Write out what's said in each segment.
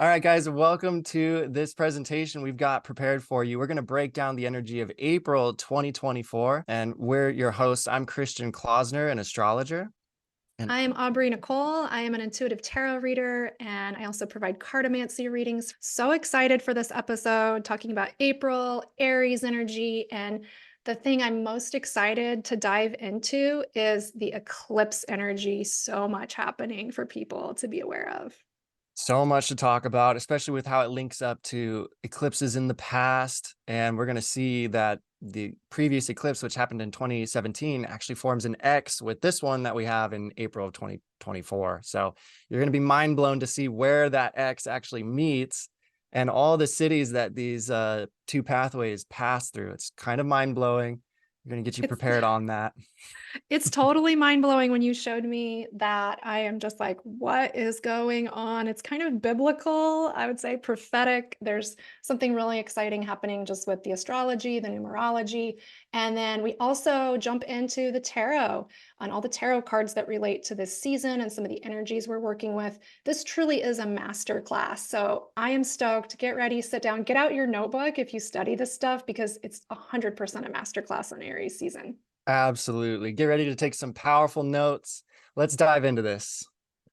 All right, guys, welcome to this presentation we've got prepared for you. We're going to break down the energy of April 2024, and we're your hosts. I'm Christian Klausner, an astrologer. And I am Aubrey Nicole. I am an intuitive tarot reader, and I also provide cartomancy readings. So excited for this episode, talking about April, Aries energy. And the thing I'm most excited to dive into is the eclipse energy. So much happening for people to be aware of. so much to talk about, especially with how it links up to eclipses in the past. And we're going to see that the previous eclipse, which happened in 2017, actually forms an X with this one that we have in April of 2024. So you're going to be mind blown to see where that X actually meets and all the cities that these two pathways pass through. It's kind of mind blowing. We're going to get you It's prepared on that. It's totally mind-blowing when you showed me that. I am just like, what is going on? It's kind of biblical, I would say prophetic. There's something really exciting happening just with the astrology, the numerology. And then we also jump into the tarot on all the tarot cards that relate to this season and some of the energies we're working with. This truly is a master class. So I am stoked. Get ready, sit down, get out your notebook if you study this stuff, because it's 100% a master class on Aries season. Absolutely. Get ready to take some powerful notes. Let's dive into this.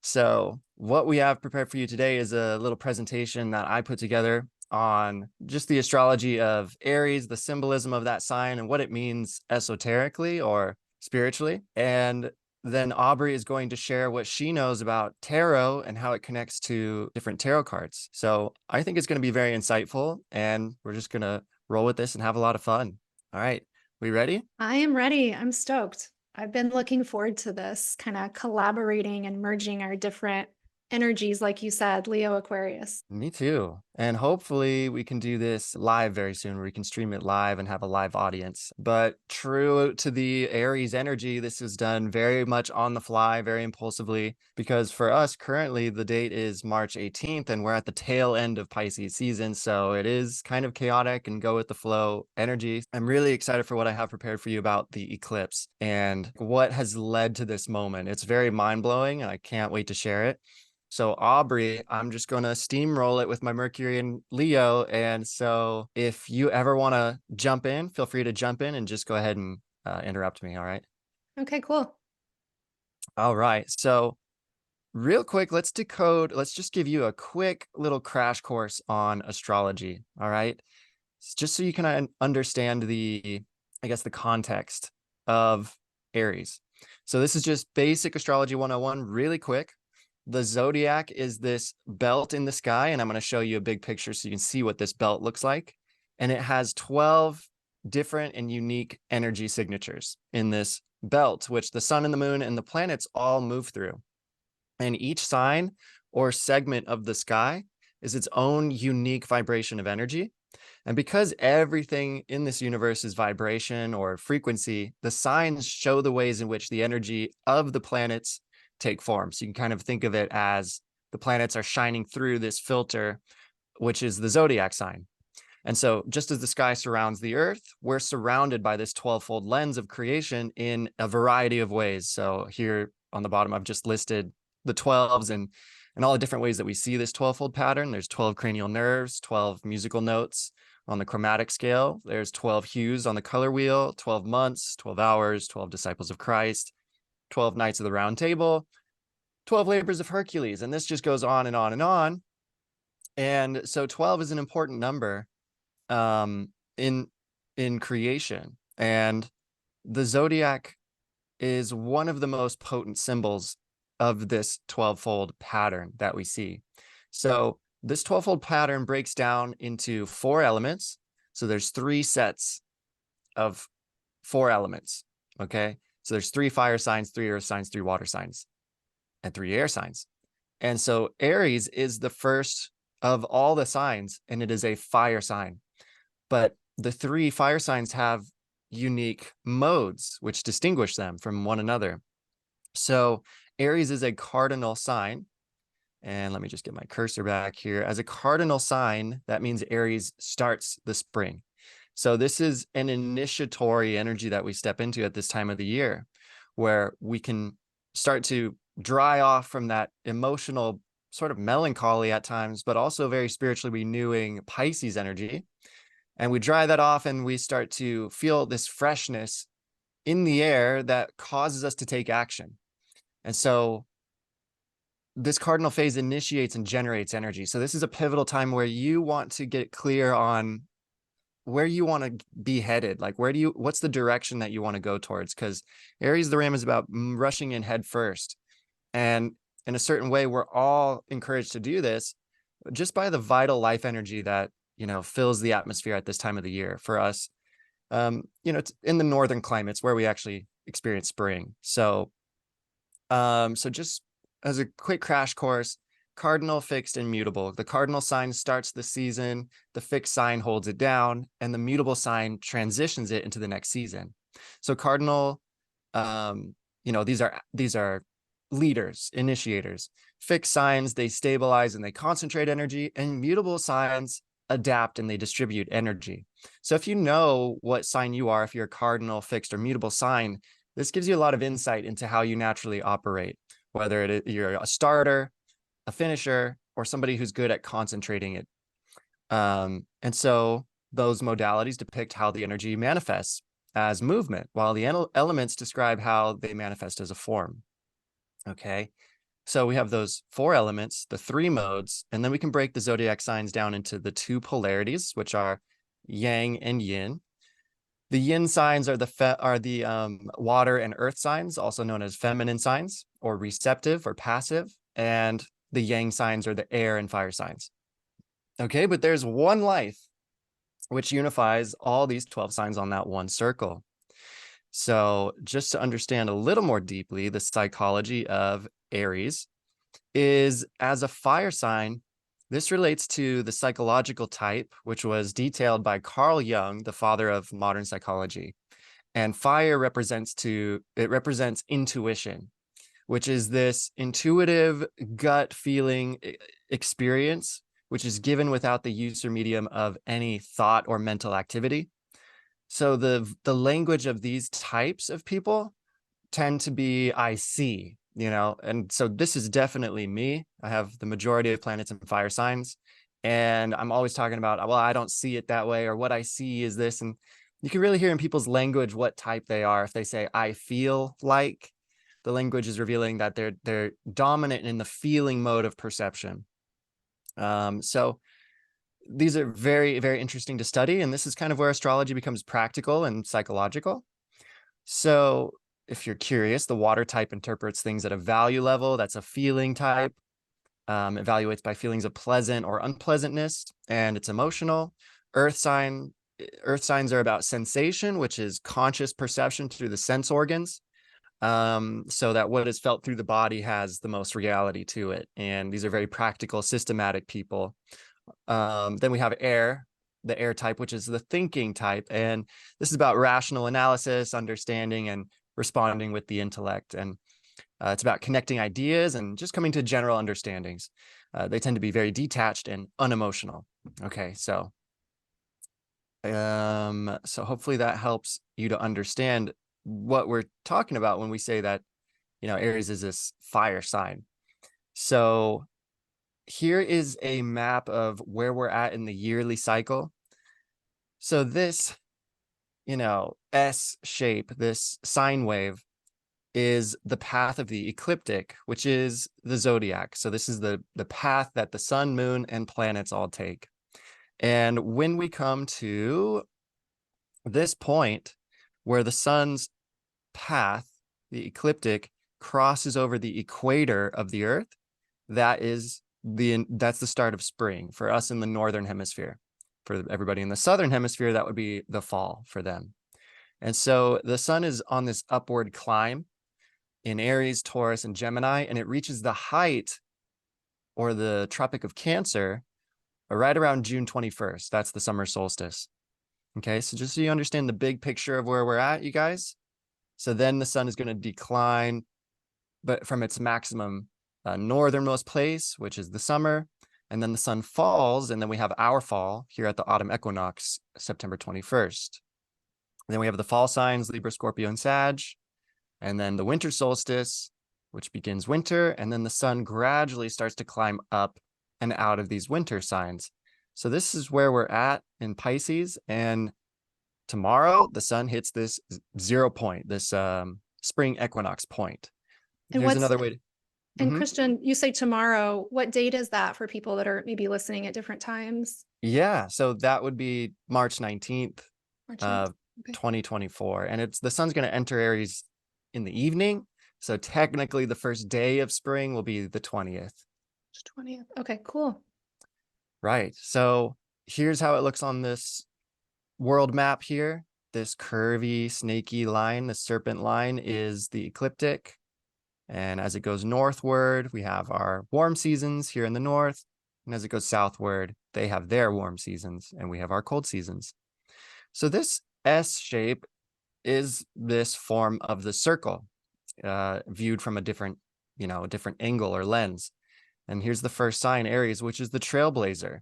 So, what we have prepared for you today is a little presentation that I put together on just the astrology of Aries, the symbolism of that sign, and what it means esoterically or spiritually. And then Aubrey is going to share what she knows about tarot and how it connects to different tarot cards. So, I think it's going to be very insightful, and we're just going to roll with this and have a lot of fun. All right. We ready? I am ready. I'm stoked. I've been looking forward to this kind of collaborating and merging our different energies, like you said, Leo, Aquarius. Me too. And hopefully we can do this live very soon, where we can stream it live and have a live audience. But true to the Aries energy, this is done very much on the fly, very impulsively, because for us currently the date is March 18th and we're at the tail end of Pisces season. So it is kind of chaotic and go with the flow energy. I'm really excited for what I have prepared for you about the eclipse and what has led to this moment. It's very mind blowing and I can't wait to share it. So Aubrey, I'm just going to steamroll it with my Mercury and Leo. And so if you ever want to jump in, feel free to jump in and just go ahead and interrupt me. All right. Okay, cool. All right. So real quick, let's decode. Let's just give you a quick little crash course on astrology. All right. Just so you can understand I guess, the context of Aries. So this is just basic astrology 101, really quick. The zodiac is this belt in the sky, and I'm going to show you a big picture so you can see what this belt looks like. And it has 12 different and unique energy signatures in this belt, which the sun and the moon and the planets all move through. And each sign or segment of the sky is its own unique vibration of energy. And because everything in this universe is vibration or frequency, the signs show the ways in which the energy of the planets take form. So you can kind of think of it as the planets are shining through this filter, which is the zodiac sign. And so just as the sky surrounds the earth, we're surrounded by this 12-fold lens of creation in a variety of ways. So here on the bottom, I've just listed the 12s and all the different ways that we see this 12-fold pattern. There's 12 cranial nerves, 12 musical notes on the chromatic scale. There's 12 hues on the color wheel, 12 months, 12 hours, 12 disciples of Christ, 12 Knights of the Round Table, 12 labors of Hercules. And this just goes on and on and on. And so 12 is an important number in creation. And the zodiac is one of the most potent symbols of this 12-fold pattern that we see. So this 12-fold pattern breaks down into 4 elements. So there's 3 sets of 4 elements. Okay. So there's 3 fire signs, 3 earth signs, 3 water signs, and 3 air signs. And so Aries is the first of all the signs, and it is a fire sign. But the 3 fire signs have unique modes which distinguish them from one another. So Aries is a cardinal sign. And let me just get my cursor back here. As a cardinal sign, that means Aries starts the spring. So this is an initiatory energy that we step into at this time of the year, where we can start to dry off from that emotional sort of melancholy at times, but also very spiritually renewing Pisces energy. And we dry that off and we start to feel this freshness in the air that causes us to take action. And so this cardinal phase initiates and generates energy. So this is a pivotal time where you want to get clear on where you want to be headed. Like, what's the direction that you want to go towards? Because Aries, the Ram, is about rushing in head first. And in a certain way, we're all encouraged to do this just by the vital life energy that, fills the atmosphere at this time of the year for us. It's in the northern climates where we actually experience spring. So just as a quick crash course, cardinal, fixed, and mutable. The cardinal sign starts the season, the fixed sign holds it down, and the mutable sign transitions it into the next season. So cardinal, these are leaders, initiators. Fixed signs, they stabilize and they concentrate energy, and mutable signs adapt and they distribute energy. So if you know what sign you are, if you're a cardinal, fixed, or mutable sign, this gives you a lot of insight into how you naturally operate, whether you're a starter, a finisher, or somebody who's good at concentrating it. And so those modalities depict how the energy manifests as movement, while the elements describe how they manifest as a form. Okay. So we have those 4 elements, the 3 modes, and then we can break the zodiac signs down into the 2 polarities, which are yang and yin. The yin signs are the water and earth signs, also known as feminine signs, or receptive or passive, and the yang signs are the air and fire signs. Okay, but there's one life which unifies all these 12 signs on that one circle. So just to understand a little more deeply, the psychology of Aries is as a fire sign. This relates to the psychological type, which was detailed by Carl Jung, the father of modern psychology. And fire represents intuition, which is this intuitive gut feeling experience, which is given without the use or medium of any thought or mental activity. So the language of these types of people tend to be I see, and so this is definitely me. I have the majority of planets in fire signs, and I'm always talking about, well, I don't see it that way, or what I see is this. And you can really hear in people's language what type they are. If they say I feel like, the language is revealing that they're dominant in the feeling mode of perception. So these are very, very interesting to study, and this is kind of where astrology becomes practical and psychological. So if you're curious, the water type interprets things at a value level. That's a feeling type. Evaluates by feelings of pleasant or unpleasantness, and it's emotional. Earth signs are about sensation, which is conscious perception through the sense organs. So that what is felt through the body has the most reality to it. And these are very practical, systematic people. Then we have air, the air type, which is the thinking type. And this is about rational analysis, understanding, and responding with the intellect. And it's about connecting ideas and just coming to general understandings. They tend to be very detached and unemotional. Okay, so hopefully that helps you to understand what we're talking about when we say that, Aries is this fire sign. So here is a map of where we're at in the yearly cycle. So this, S shape, this sine wave, is the path of the ecliptic, which is the zodiac. So this is the path that the sun, moon, and planets all take. And when we come to this point where the sun's path, the ecliptic, crosses over the equator of the earth, that's the start of spring for us in the northern hemisphere. For everybody in the southern hemisphere, that would be the fall for them. And so the sun is on this upward climb in Aries, Taurus, and Gemini, and it reaches the height, or the Tropic of Cancer, right around June 21st. That's the summer solstice. Okay, so just so you understand the big picture of where we're at, you guys. So then the sun is going to decline, but from its maximum northernmost place, which is the summer, and then the sun falls, and then we have our fall here at the autumn equinox, September 21st. And then we have the fall signs, Libra, Scorpio, and Sag, and then the winter solstice, which begins winter, and then the sun gradually starts to climb up and out of these winter signs. So this is where we're at in Pisces, and tomorrow the sun hits this 0 point, this spring equinox point. And Here's what's another way to, and Mhm. Christian, you say tomorrow. What date is that for people that are maybe listening at different times? Yeah, so that would be March 19th March 9th. of Okay. 2024, and it's the sun's going to enter Aries in the evening. So technically the first day of spring will be the 20th. 20th. Okay, cool. Right. So here's how it looks on this world map here. This curvy, snaky line, the serpent line, is the ecliptic. And as it goes northward, we have our warm seasons here in the north. And as it goes southward, they have their warm seasons, and we have our cold seasons. So this S shape is this form of the circle, viewed from a different, a different angle or lens. And here's the first sign, Aries, which is the trailblazer.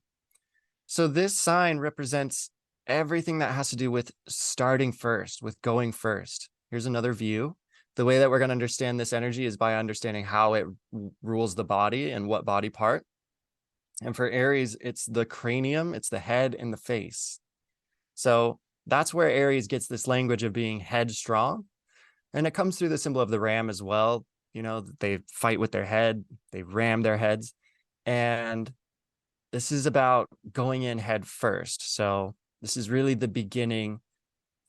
So this sign represents everything that has to do with starting first, with going first. Here's another view. The way that we're going to understand this energy is by understanding how it rules the body and what body part. And for Aries, it's the cranium, it's the head and the face. So that's where Aries gets this language of being headstrong. And it comes through the symbol of the ram as well. They fight with their head, they ram their heads. And this is about going in head first. So this is really the beginning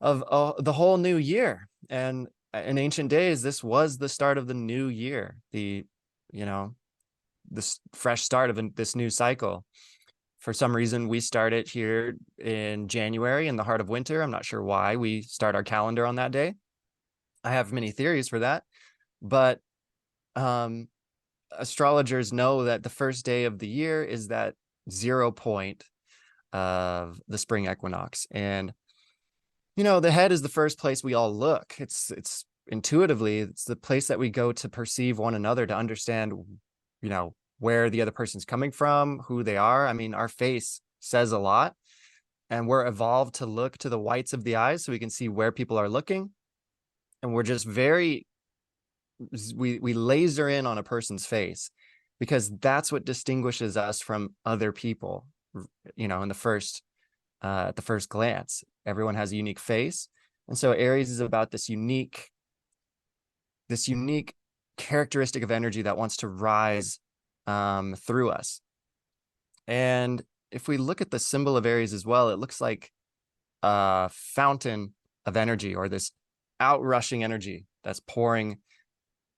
of the whole new year. And in ancient days, this was the start of the new year, you know, this fresh start of this new cycle. For some reason, we start it here in January in the heart of winter. I'm not sure why we start our calendar on that day. I have many theories for that, but um, astrologers know that the first day of the year is that 0 point of the spring equinox. And, the head is the first place we all look. It's intuitively, it's the place that we go to perceive one another, to understand, where the other person's coming from, who they are. I mean, our face says a lot, and we're evolved to look to the whites of the eyes so we can see where people are looking. And we're just we laser in on a person's face because that's what distinguishes us from other people. In at the first glance, everyone has a unique face. And so Aries is about this unique characteristic of energy that wants to rise through us. And if we look at the symbol of Aries as well, it looks like a fountain of energy, or this outrushing energy that's pouring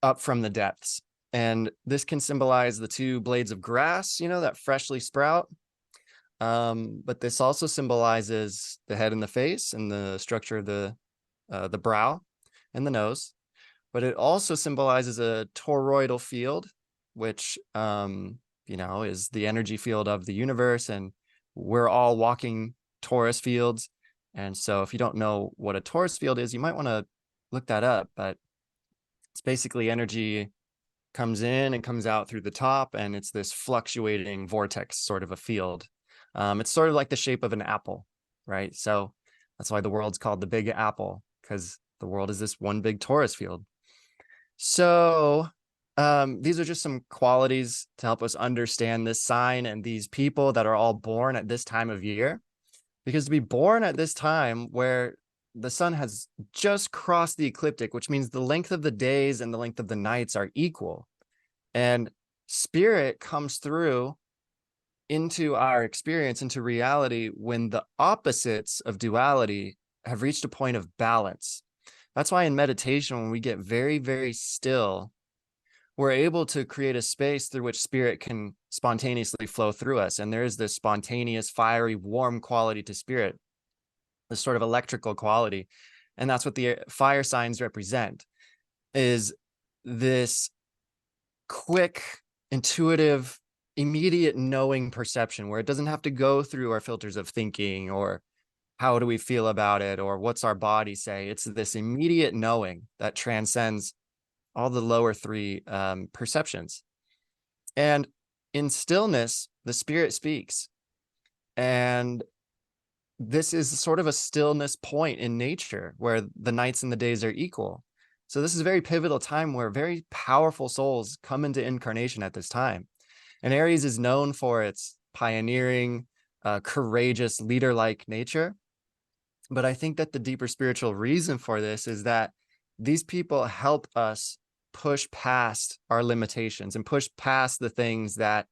up from the depths. And this can symbolize the two blades of grass, that freshly sprout. But this also symbolizes the head and the face and the structure of the brow and the nose. But it also symbolizes a toroidal field, which is the energy field of the universe, and we're all walking torus fields. And so if you don't know what a torus field is, you might want to look that up. But it's basically energy comes in and comes out through the top, and it's this fluctuating vortex sort of a field. It's sort of like the shape of an apple, right? So that's why the world's called the Big Apple, because the world is this one big torus field. So these are just some qualities to help us understand this sign and these people that are all born at this time of year. Because to be born at this time where the sun has just crossed the ecliptic, which means the length of the days and the length of the nights are equal. And spirit comes through into our experience, into reality, when the opposites of duality have reached a point of balance. That's why in meditation, when we get very, very still, we're able to create a space through which spirit can spontaneously flow through us. And there is this spontaneous, fiery, warm quality to spirit, this sort of electrical quality. And that's what the fire signs represent, is this quick, intuitive, immediate knowing perception where it doesn't have to go through our filters of thinking or how do we feel about it or what's our body say. It's this immediate knowing that transcends all the lower three perceptions. And in stillness, the spirit speaks. And this is sort of a stillness point in nature where the nights and the days are equal. So this is a very pivotal time where very powerful souls come into incarnation at this time. And Aries is known for its pioneering, courageous, leader-like nature. But I think that the deeper spiritual reason for this is that these people help us push past our limitations and push past the things that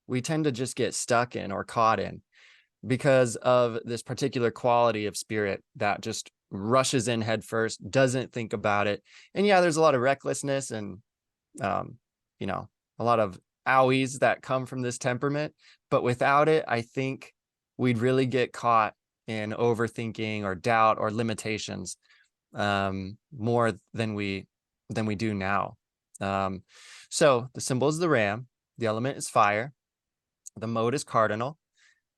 we tend to just get stuck in or caught in because of this particular quality of spirit that just rushes in head first, doesn't think about it. And yeah, there's a lot of recklessness and, um, you know, a lot of owies that come from this temperament. But without it, I think we'd really get caught in overthinking or doubt or limitations, more than we do now. Um, so the symbol is the ram, the element is fire, the mode is cardinal,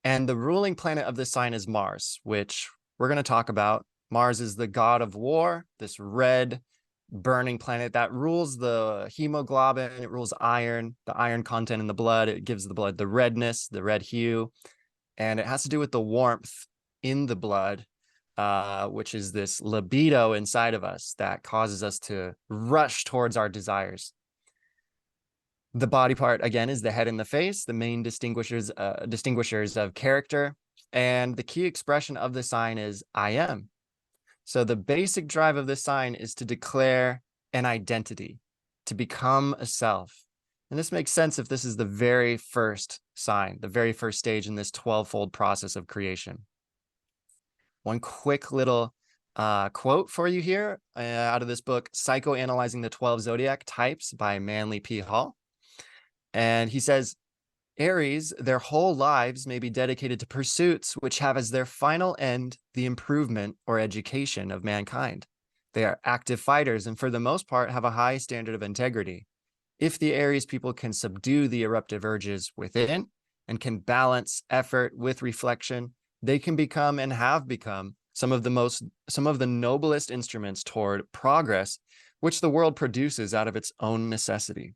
and the ruling planet of this sign is Mars, which we're going to talk about. Mars is the god of war, this red burning planet that rules the hemoglobin. It rules iron, the iron content in the blood. It gives the blood the redness, the red hue, and it has to do with the warmth in the blood, which is this libido inside of us that causes us to rush towards our desires. The body part, again, is the head and the face, the main distinguishers of character. And the key expression of the sign is I am. So the basic drive of this sign is to declare an identity, to become a self. And this makes sense if this is the very first sign, the very first stage in this 12-fold process of creation. One quick little quote for you here out of this book, Psychoanalyzing the 12 Zodiac Types by Manly P. Hall. And he says, Aries, their whole lives may be dedicated to pursuits which have as their final end the improvement or education of mankind. They are active fighters and for the most part have a high standard of integrity. If the Aries people can subdue the eruptive urges within and can balance effort with reflection, they can become and have become some of the noblest instruments toward progress, which the world produces out of its own necessity.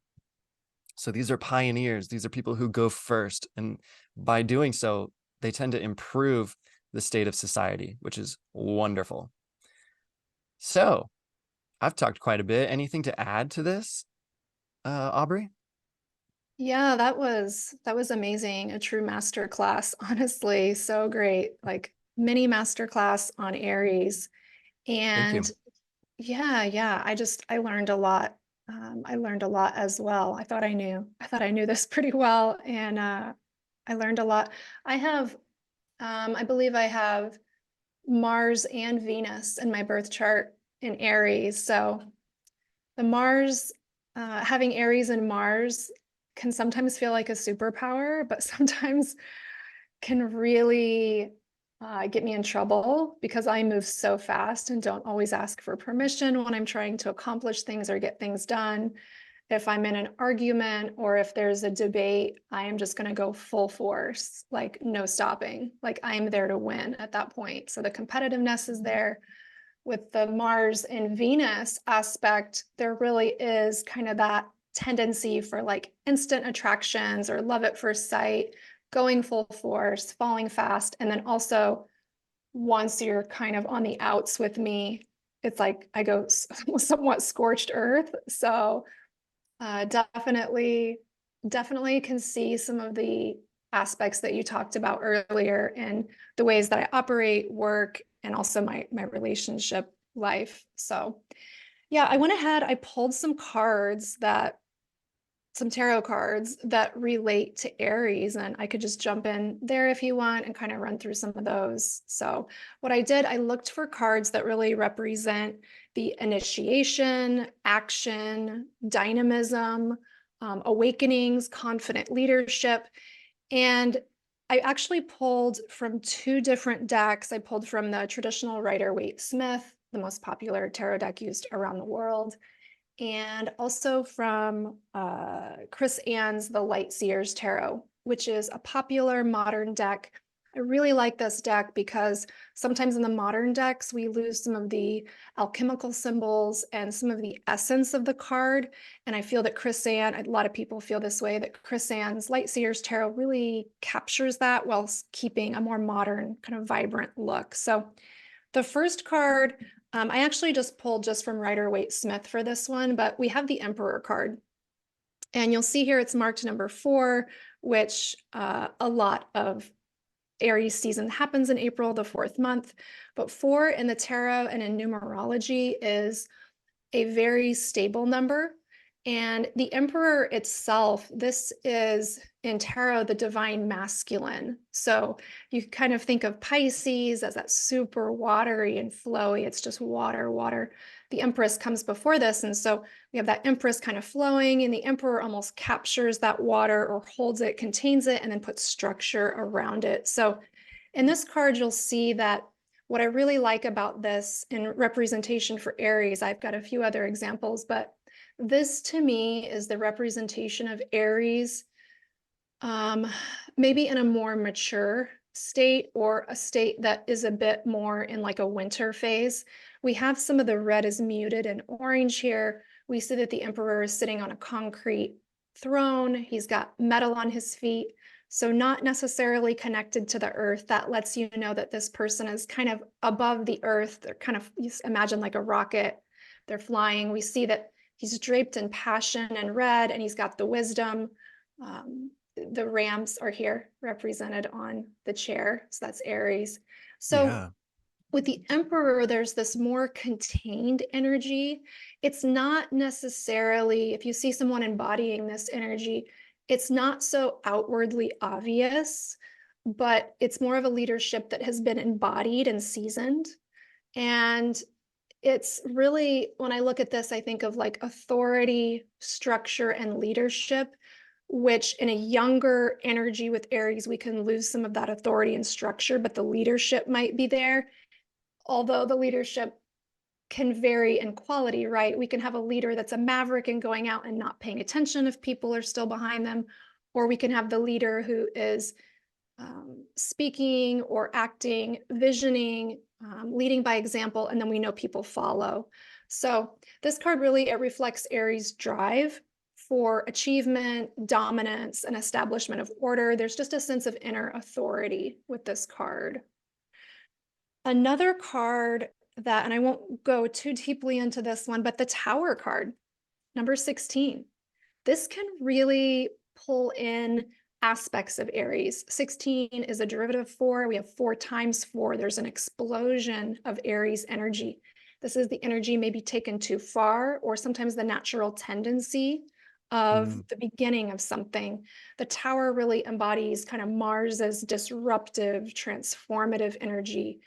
So these are pioneers. These are people who go first. And by doing so, they tend to improve the state of society, which is wonderful. So I've talked quite a bit. Anything to add to this, Aubrey? Yeah, that was amazing. A true master class, honestly. So great. Like mini master class on Aries. Thank And you. yeah, I learned a lot. I learned a lot as well. I thought I knew this pretty well, and I learned a lot. I have, I believe I have Mars and Venus in my birth chart in Aries. So the Mars, having Aries and Mars can sometimes feel like a superpower, but sometimes can really get me in trouble because I move so fast and don't always ask for permission when I'm trying to accomplish things or get things done. If I'm in an argument or if there's a debate, I am just going to go full force, like no stopping. Like I'm there to win at that point. So the competitiveness is there. With the Mars and Venus aspect, there really is kind of that tendency for like instant attractions or love at first sight, going full force, falling fast. And then also, once you're kind of on the outs with me, it's like I go somewhat scorched earth. So definitely can see some of the aspects that you talked about earlier and the ways that I operate, work, and also my relationship life. So yeah, I went ahead, I pulled some tarot cards that relate to Aries, and I could just jump in there if you want and kind of run through some of those. So, what I did, I looked for cards that really represent the initiation, action, dynamism, awakenings, confident leadership. And I actually pulled from two different decks. I pulled from the traditional Rider-Waite-Smith, the most popular tarot deck used around the world, and also from Chris Ann's The Light Seers Tarot, which is a popular modern deck. I really like this deck because sometimes in the modern decks, we lose some of the alchemical symbols and some of the essence of the card. And I feel that Chris Ann, a lot of people feel this way, that Chris Ann's Light Seers Tarot really captures that while keeping a more modern, kind of vibrant look. So the first card I actually just pulled just from Rider-Waite-Smith for this one, but we have the Emperor card. And you'll see here it's marked number 4, which a lot of Aries season happens in April, the 4th month. But 4 in the tarot and in numerology is a very stable number. And the Emperor itself, this is in tarot the divine masculine. So you kind of think of Pisces as that super watery and flowy. It's just water, water. The Empress comes before this. And so we have that Empress kind of flowing, and the Emperor almost captures that water or holds it, contains it, and then puts structure around it. So in this card, you'll see that what I really like about this in representation for Aries, I've got a few other examples, but this to me is the representation of Aries, maybe in a more mature state, or a state that is a bit more in like a winter phase. We have some of the red is muted and orange here. We see that the Emperor is sitting on a concrete throne. He's got metal on his feet. So not necessarily connected to the earth. That lets you know that this person is kind of above the earth. They're kind of, you imagine like a rocket. They're flying. We see that he's draped in passion and red, and he's got the wisdom. The rams are here represented on the chair. So that's Aries. So Yeah. with the Emperor, there's this more contained energy. It's not necessarily, if you see someone embodying this energy, it's not so outwardly obvious, but it's more of a leadership that has been embodied and seasoned. And it's really, when I look at this, I think of like authority, structure, and leadership, which in a younger energy with Aries, we can lose some of that authority and structure, but the leadership might be there. Although the leadership can vary in quality, right? We can have a leader that's a maverick and going out and not paying attention if people are still behind them, or we can have the leader who is speaking or acting, visioning, leading by example, and then we know people follow. So this card really, it reflects Aries' drive for achievement, dominance, and establishment of order. There's just a sense of inner authority with this card. Another card that, and I won't go too deeply into this one, but the Tower card, number 16. This can really pull in aspects of Aries. 16 is a derivative of 4. We have 4 times 4. There's an explosion of Aries energy. This is the energy maybe taken too far, or sometimes the natural tendency of Mm, the beginning of something. The Tower really embodies kind of Mars's disruptive, transformative energy.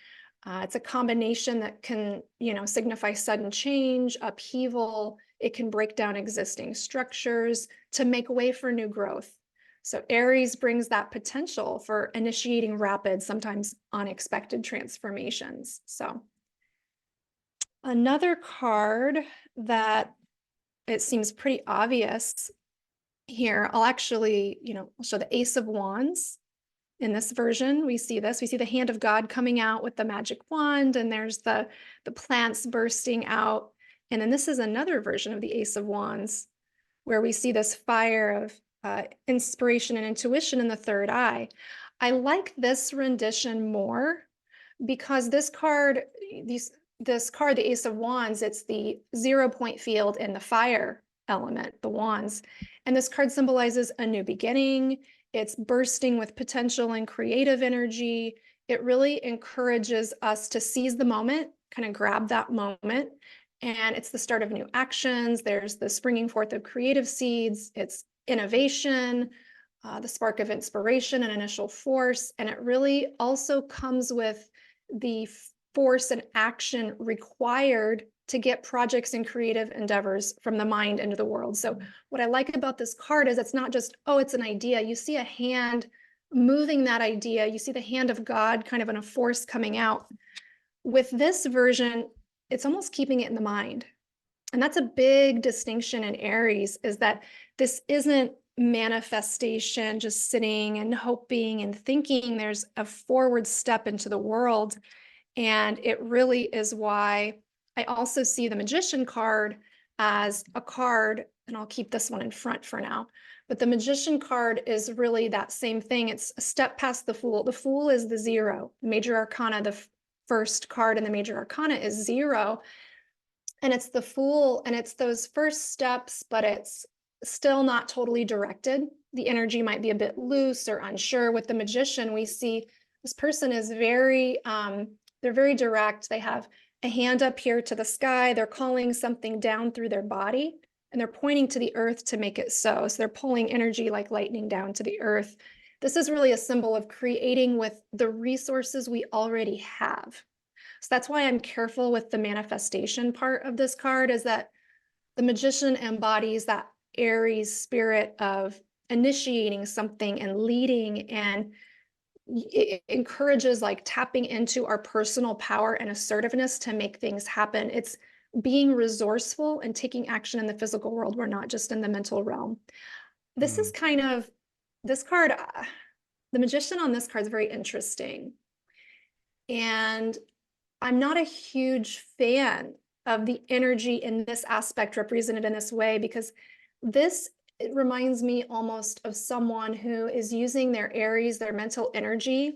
It's a combination that can, signify sudden change, upheaval. It can break down existing structures to make way for new growth. So Aries brings that potential for initiating rapid, sometimes unexpected transformations. So another card that it seems pretty obvious here, I'll actually, I'll show the Ace of Wands. In this version, we see this. We see the hand of God coming out with the magic wand, and there's the plants bursting out. And then this is another version of the Ace of Wands, where we see this fire of inspiration and intuition in the third eye. I like this rendition more because this card, this card, the Ace of Wands, it's the 0 point field in the fire element, the wands. And this card symbolizes a new beginning. It's bursting with potential and creative energy. It really encourages us to seize the moment, kind of grab that moment. And it's the start of new actions. There's the springing forth of creative seeds. It's innovation, the spark of inspiration and initial force. And it really also comes with the force and action required to get projects and creative endeavors from the mind into the world. So what I like about this card is it's not just, oh, it's an idea. You see a hand moving that idea. You see the hand of God kind of in a force coming out. With this version, it's almost keeping it in the mind. And that's a big distinction in Aries, is that this isn't manifestation, just sitting and hoping and thinking. There's a forward step into the world. And it really is why I also see the Magician card as a card, and I'll keep this one in front for now. But the Magician card is really that same thing. It's a step past the Fool. The Fool is the 0, major arcana, the first card in the major arcana is 0. And it's the Fool, and it's those first steps, but it's still not totally directed. The energy might be a bit loose or unsure. With the Magician, we see this person is they're very direct. They have a hand up here to the sky. They're calling something down through their body, and they're pointing to the earth to make it so. So they're pulling energy like lightning down to the earth. This is really a symbol of creating with the resources we already have. So that's why I'm careful with the manifestation part of this card, is that the Magician embodies that Aries spirit of initiating something and leading, and it encourages like tapping into our personal power and assertiveness to make things happen. It's being resourceful and taking action in the physical world. We're not just in the mental realm. This is Mm, kind of this card, the Magician on this card is very interesting. And I'm not a huge fan of the energy in this aspect represented in this way, because this, it reminds me almost of someone who is using their Aries, their mental energy,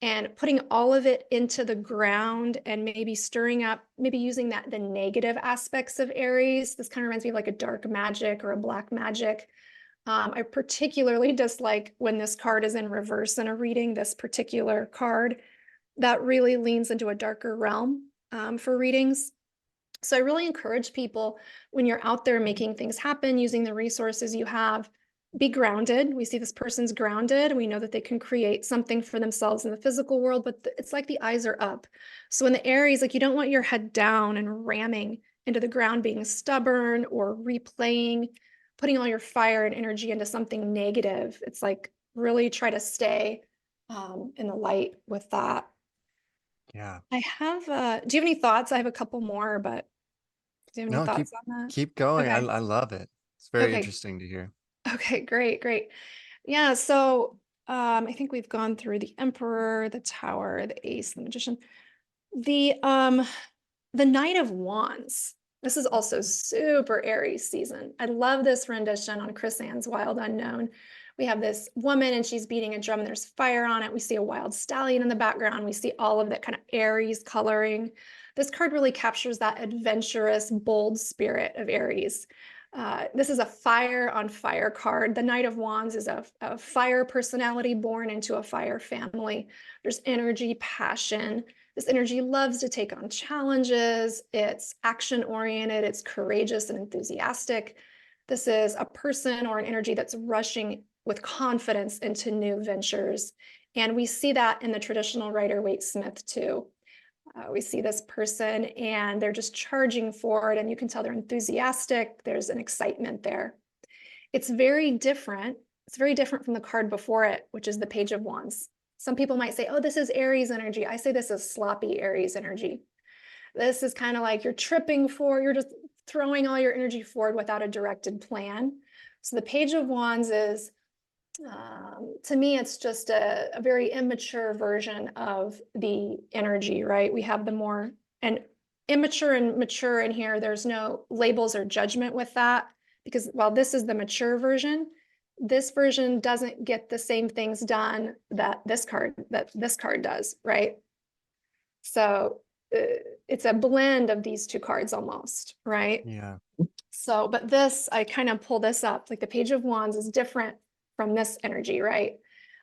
and putting all of it into the ground and maybe stirring up, maybe using that the negative aspects of Aries. This kind of reminds me of like a dark magic or a black magic. I particularly dislike when this card is in reverse in a reading, this particular card that really leans into a darker realm for readings. So I really encourage people, when you're out there making things happen, using the resources you have, be grounded. We see this person's grounded. We know that they can create something for themselves in the physical world, but it's like the eyes are up. So in the Aries, like, you don't want your head down and ramming into the ground, being stubborn or replaying, putting all your fire and energy into something negative. It's like really try to stay in the light with that. yeah. I have, do you have any thoughts? I have a couple more, but do you have any No, thoughts on keep that? going. Okay. I love it. It's very Okay. interesting to hear. Okay. Great. Great. Yeah. So, I think we've gone through the Emperor, the Tower, the Ace, the Magician, the, um, the Knight of Wands. This is also super Aries season. I love this rendition on Chris Ann's Wild Unknown. We have this woman and she's beating a drum and there's fire on it. We see a wild stallion in the background. We see all of that kind of Aries coloring. This card really captures that adventurous, bold spirit of Aries. This is a fire on fire card. The Knight of Wands is a fire personality born into a fire family. There's energy, passion. This energy loves to take on challenges. It's action oriented. It's courageous and enthusiastic. This is a person or an energy that's rushing with confidence into new ventures. And we see that in the traditional Rider-Waite-Smith too. We see this person and they're just charging forward, and you can tell they're enthusiastic. There's an excitement there. It's very different. It's very different from the card before it, which is the Page of Wands. Some people might say, oh, this is Aries energy. I say this is sloppy Aries energy. This is kind of like you're tripping forward. You're just throwing all your energy forward without a directed plan. So the Page of Wands is, to me, it's just a very immature version of the energy, right? We have the more and immature and mature in here. There's no labels or judgment with that, because while this is the mature version, this version doesn't get the same things done that this card does, right? So it's a blend of these two cards almost, right? Yeah. So, but this, I kind of pull this up, like the Page of Wands is different from this energy, right?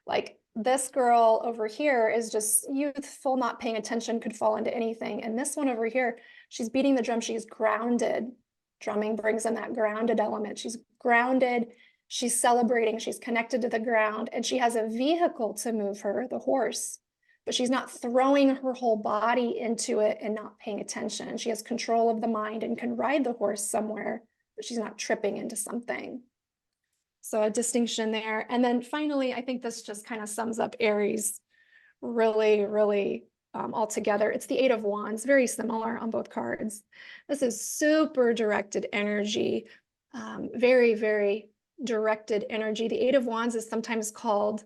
Like this girl over here is just youthful, not paying attention, could fall into anything. And this one over here, she's beating the drum, she's grounded. Drumming brings in that grounded element. She's grounded, she's celebrating, she's connected to the ground, and she has a vehicle to move her, the horse. But she's not throwing her whole body into it and not paying attention. She has control of the mind and can ride the horse somewhere, but she's not tripping into something. So a distinction there. And then finally, I think this just kind of sums up Aries really, really altogether. It's the Eight of Wands, very similar on both cards. This is super directed energy, very, very directed energy. The Eight of Wands is sometimes called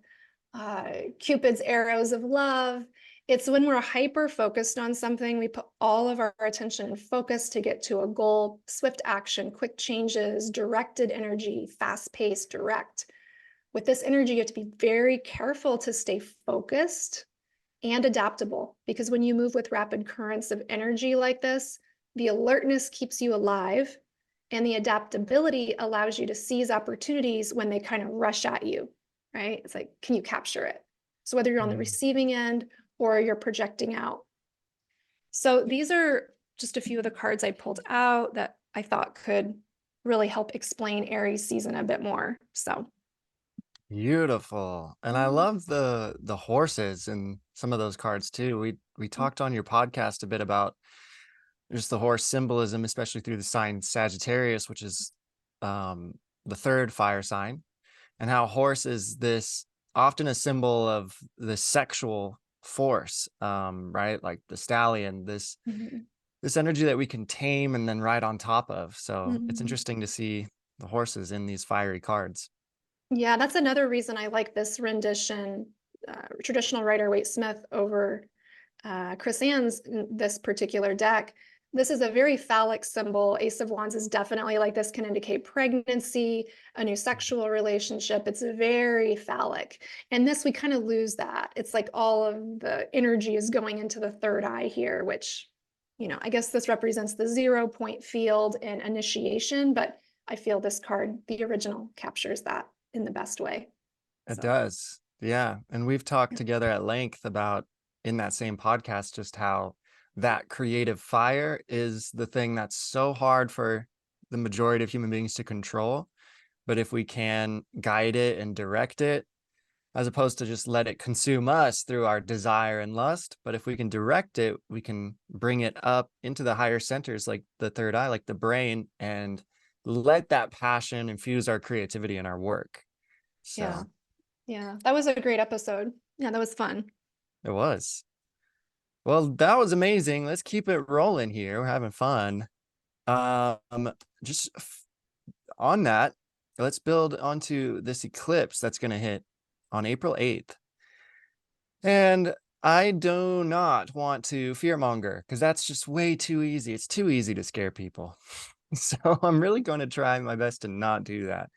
Cupid's arrows of love. It's when we're hyper focused on something, we put all of our attention and focus to get to a goal, swift action, quick changes, directed energy, fast paced, direct. With this energy, you have to be very careful to stay focused and adaptable, because when you move with rapid currents of energy like this, the alertness keeps you alive and the adaptability allows you to seize opportunities when they kind of rush at you, right? It's like, can you capture it? So whether you're on the Mm. receiving end or you're projecting out. So these are just a few of the cards I pulled out that I thought could really help explain Aries season a bit more. So Beautiful. And I mm, love the horses and some of those cards too. We talked on your podcast a bit about just the horse symbolism, especially through the sign Sagittarius, which is um the third fire sign, and how horse is this often a symbol of the sexual force, right? Like the stallion, mhm, this energy that we can tame and then ride on top of. So it's mhm. interesting to see the horses in these fiery cards. Yeah, that's another reason I like this rendition, traditional Rider-Waite Smith over Chris Ann's this particular deck. This is a very phallic symbol. Ace of Wands is definitely like this, can indicate pregnancy, a new sexual relationship. It's very phallic. And this, we kind of lose that. It's like all of the energy is going into the third eye here, which, I guess this represents the 0 point field in initiation, but I feel this card, the original, captures that in the best way. It So, does. Yeah. And we've talked yeah. together at length about in that same podcast just how that creative fire is the thing that's so hard for the majority of human beings to control. But if we can guide it and direct it, as opposed to just let it consume us through our desire and lust, but if we can direct it, we can bring it up into the higher centers, like the third eye, like the brain, and let that passion infuse our creativity and our work. Yeah. So Yeah. That was a great episode. Yeah, that was fun. it was. Well, that was amazing. Let's keep it rolling here. We're having fun. Um, just on that, let's build onto this eclipse that's going to hit on April 8th. And I do not want to fearmonger because that's just way too easy. It's too easy to scare people. So I'm really going to try my best to not do that.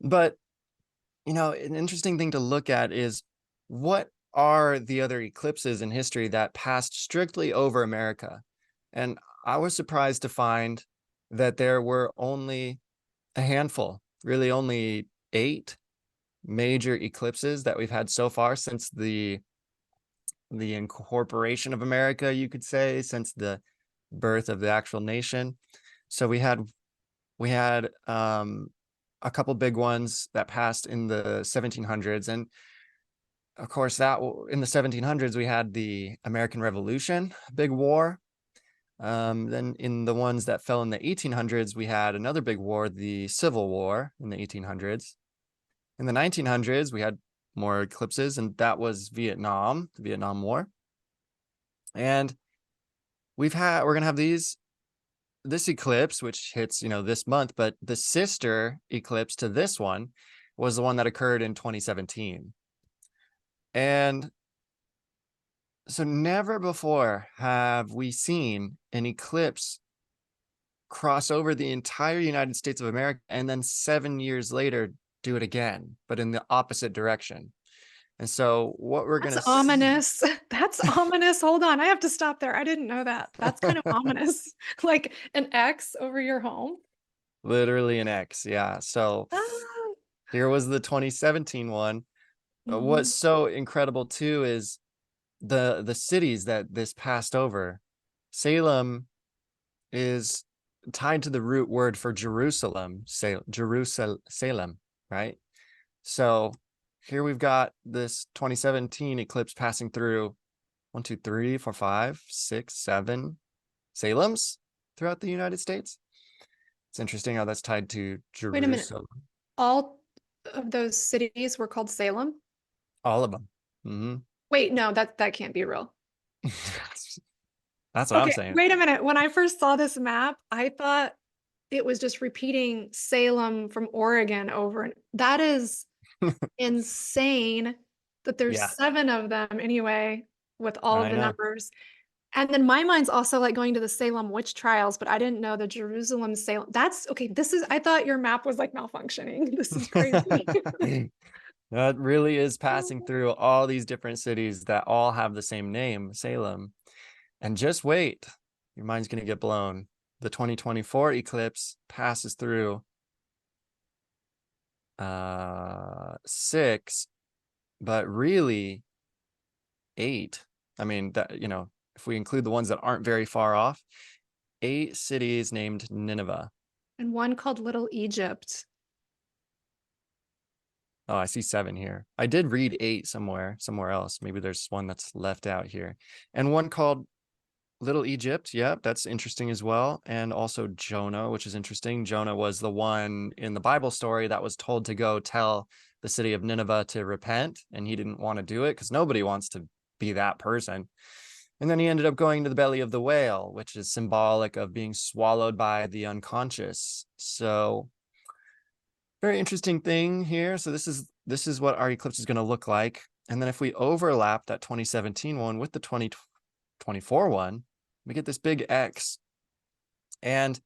But, an interesting thing to look at is what are the other eclipses in history that passed strictly over America? And I was surprised to find that there were only a handful, really only 8 major eclipses that we've had so far since the incorporation of America, you could say, since the birth of the actual nation. So we had a couple big ones that passed in the 1700s, and of course that in the 1700s we had the American Revolution, big war. Then in the ones that fell in the 1800s, we had another big war, the Civil War in the 1800s. In the 1900s, we had more eclipses, and that was Vietnam, the Vietnam War. And we're gonna have this eclipse, which hits, this month, but the sister eclipse to this one was the one that occurred in 2017. And so never before have we seen an eclipse cross over the entire United States of America and then 7 years later do it again, but in the opposite direction. And so what we're That's gonna see, ominous. That's ominous. Hold on. I have to stop there. I didn't know that. That's kind of ominous. Like an X over your home. literally an X, yeah. So Ah. here was the 2017 one. What's Mhm. so incredible too is the cities that this passed over. Salem is tied to the root word for Jerusalem, Salem, right? So here we've got this 2017 eclipse passing through 1, 2, 3, 4, 5, 6, 7 Salems throughout the United States. It's interesting how that's tied to Wait a minute. Jerusalem. All of those cities were called Salem? All of them. Hmm. Wait, no, that can't be real. That's what I'm Okay, saying. wait a minute. When I first saw this map, I thought it was just repeating Salem from Oregon over and that is insane that there's Yeah, 7 of them anyway with all of I the know. numbers. And then my mind's also like going to the Salem witch trials, but I didn't know the Jerusalem Salem. That's okay. I thought your map was like malfunctioning. This is crazy. That really is passing through all these different cities that all have the same name, Salem. And just wait, your mind's going to get blown. The 2024 eclipse passes through six, but really eight. I mean, that, if we include the ones that aren't very far off, eight cities named Nineveh. And one called Little Egypt. Oh, I see seven here. I did read eight somewhere else. Maybe there's one that's left out here. And one called Little Egypt. Yep, that's interesting as well. And also Jonah, which is interesting. Jonah was the one in the Bible story that was told to go tell the city of Nineveh to repent, and he didn't want to do it because nobody wants to be that person. And then he ended up going to the belly of the whale, which is symbolic of being swallowed by the unconscious. So very interesting thing here. So this is what our eclipse is going to look like. And then if we overlap that 2017 one with the 2024 one, we get this big X. And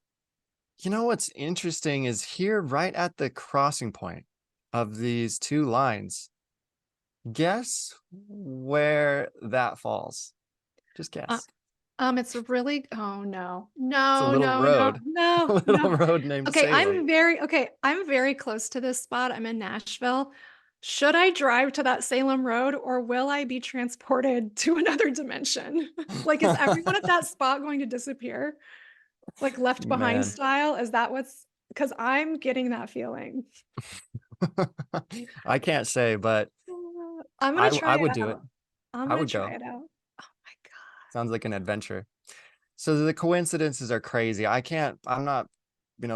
what's interesting is here right at the crossing point of these two lines, guess where that falls? Just Uh, guess. it's really, oh no, It's a no, little no, no, road, a no, little no. road named Okay, Salem. I'm very close to this spot. I'm in Nashville. Should I drive to that Salem Road or will I be transported to another dimension? Like, is everyone at that spot going to disappear? Like left behind Man, style? Is that what's, because I'm getting that feeling. I can't say, but I'm gonna I try it would do it. out. I'm I gonna would try go. it out. Oh my God. Sounds like an adventure. So the coincidences are crazy. I'm not,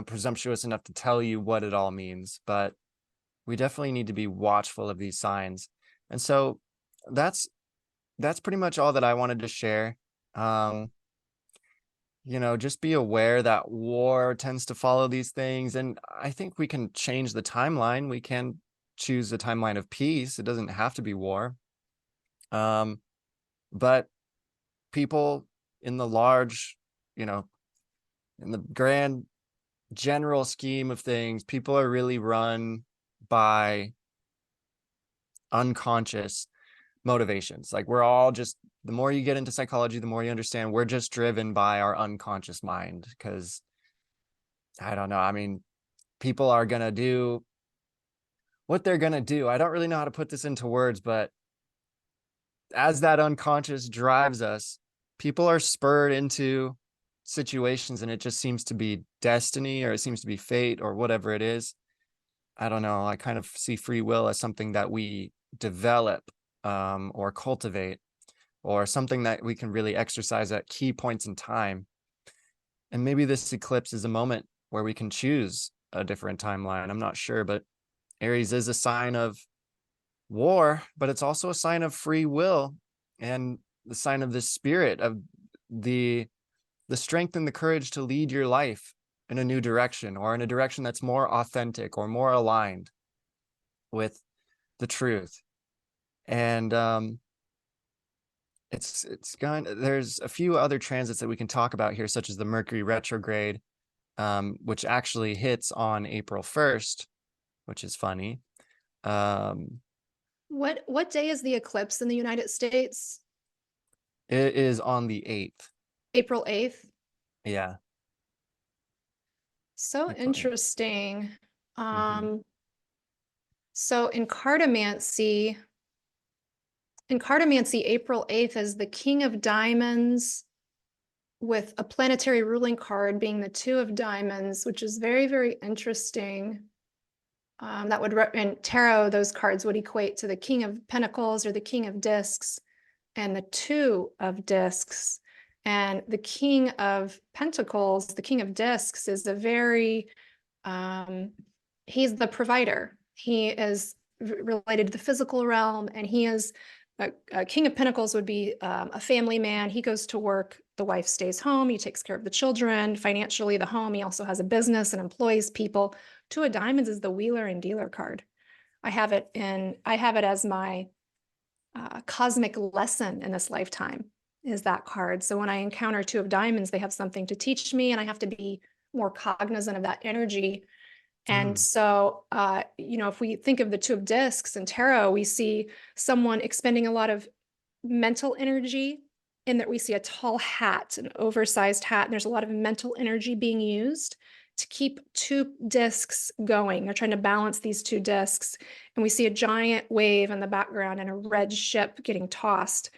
presumptuous enough to tell you what it all means, but we definitely need to be watchful of these signs. And so that's that's pretty much all that I wanted to share. Um, just be aware that war tends to follow these things. And I think we can change the timeline. We can choose a timeline of peace. It doesn't have to be war. Um, but people in the large, you know, in the grand general scheme of things, people are really run by unconscious motivations. Like we're all just, the more you get into psychology, the more you understand we're just driven by our unconscious mind. Because I don't know. I mean, people are going to do what they're going to do. I don't really know how to put this into words, but as that unconscious drives us, people are spurred into situations and it just seems to be destiny or it seems to be fate or whatever it is. I don't know. I kind of see free will as something that we develop or cultivate or something that we can really exercise at key points in time. And maybe this eclipse is a moment where we can choose a different timeline. I'm not sure, but Aries is a sign of war, but it's also a sign of free will and the sign of the spirit of the the strength and the courage to lead your life in a new direction or in a direction that's more authentic or more aligned with the truth. And it's gone. There's a few other transits that we can talk about here, such as the Mercury retrograde, which actually hits on April 1st, which is funny. Um, What day is the eclipse in the United States? it is on the 8th. April 8th. Yeah, So April 8th. interesting. Mm-hmm. Um, so in cartomancy, April 8th is the King of Diamonds with a planetary ruling card being the Two of Diamonds, which is very, very interesting. That would, in tarot, those cards would equate to the King of Pentacles or the King of Discs and the Two of Discs. And the King of Pentacles, the King of Discs, is a very, he's the provider. He is related to the physical realm, and he is a King of Pentacles would be a family man. He goes to work, the wife stays home, he takes care of the children, financially, the home. He also has a business and employs people. Two of Diamonds is the wheeler and dealer card. I have it as my cosmic lesson in this lifetime is that card. So when I encounter Two of Diamonds, they have something to teach me, and I have to be more cognizant of that energy. And Mm. so, if we think of the Two of Discs in tarot, we see someone expending a lot of mental energy, in that we see a tall hat, an oversized hat, and there's a lot of mental energy being used to keep two discs going. They're trying to balance these two discs, and we see a giant wave in the background and a red ship getting tossed.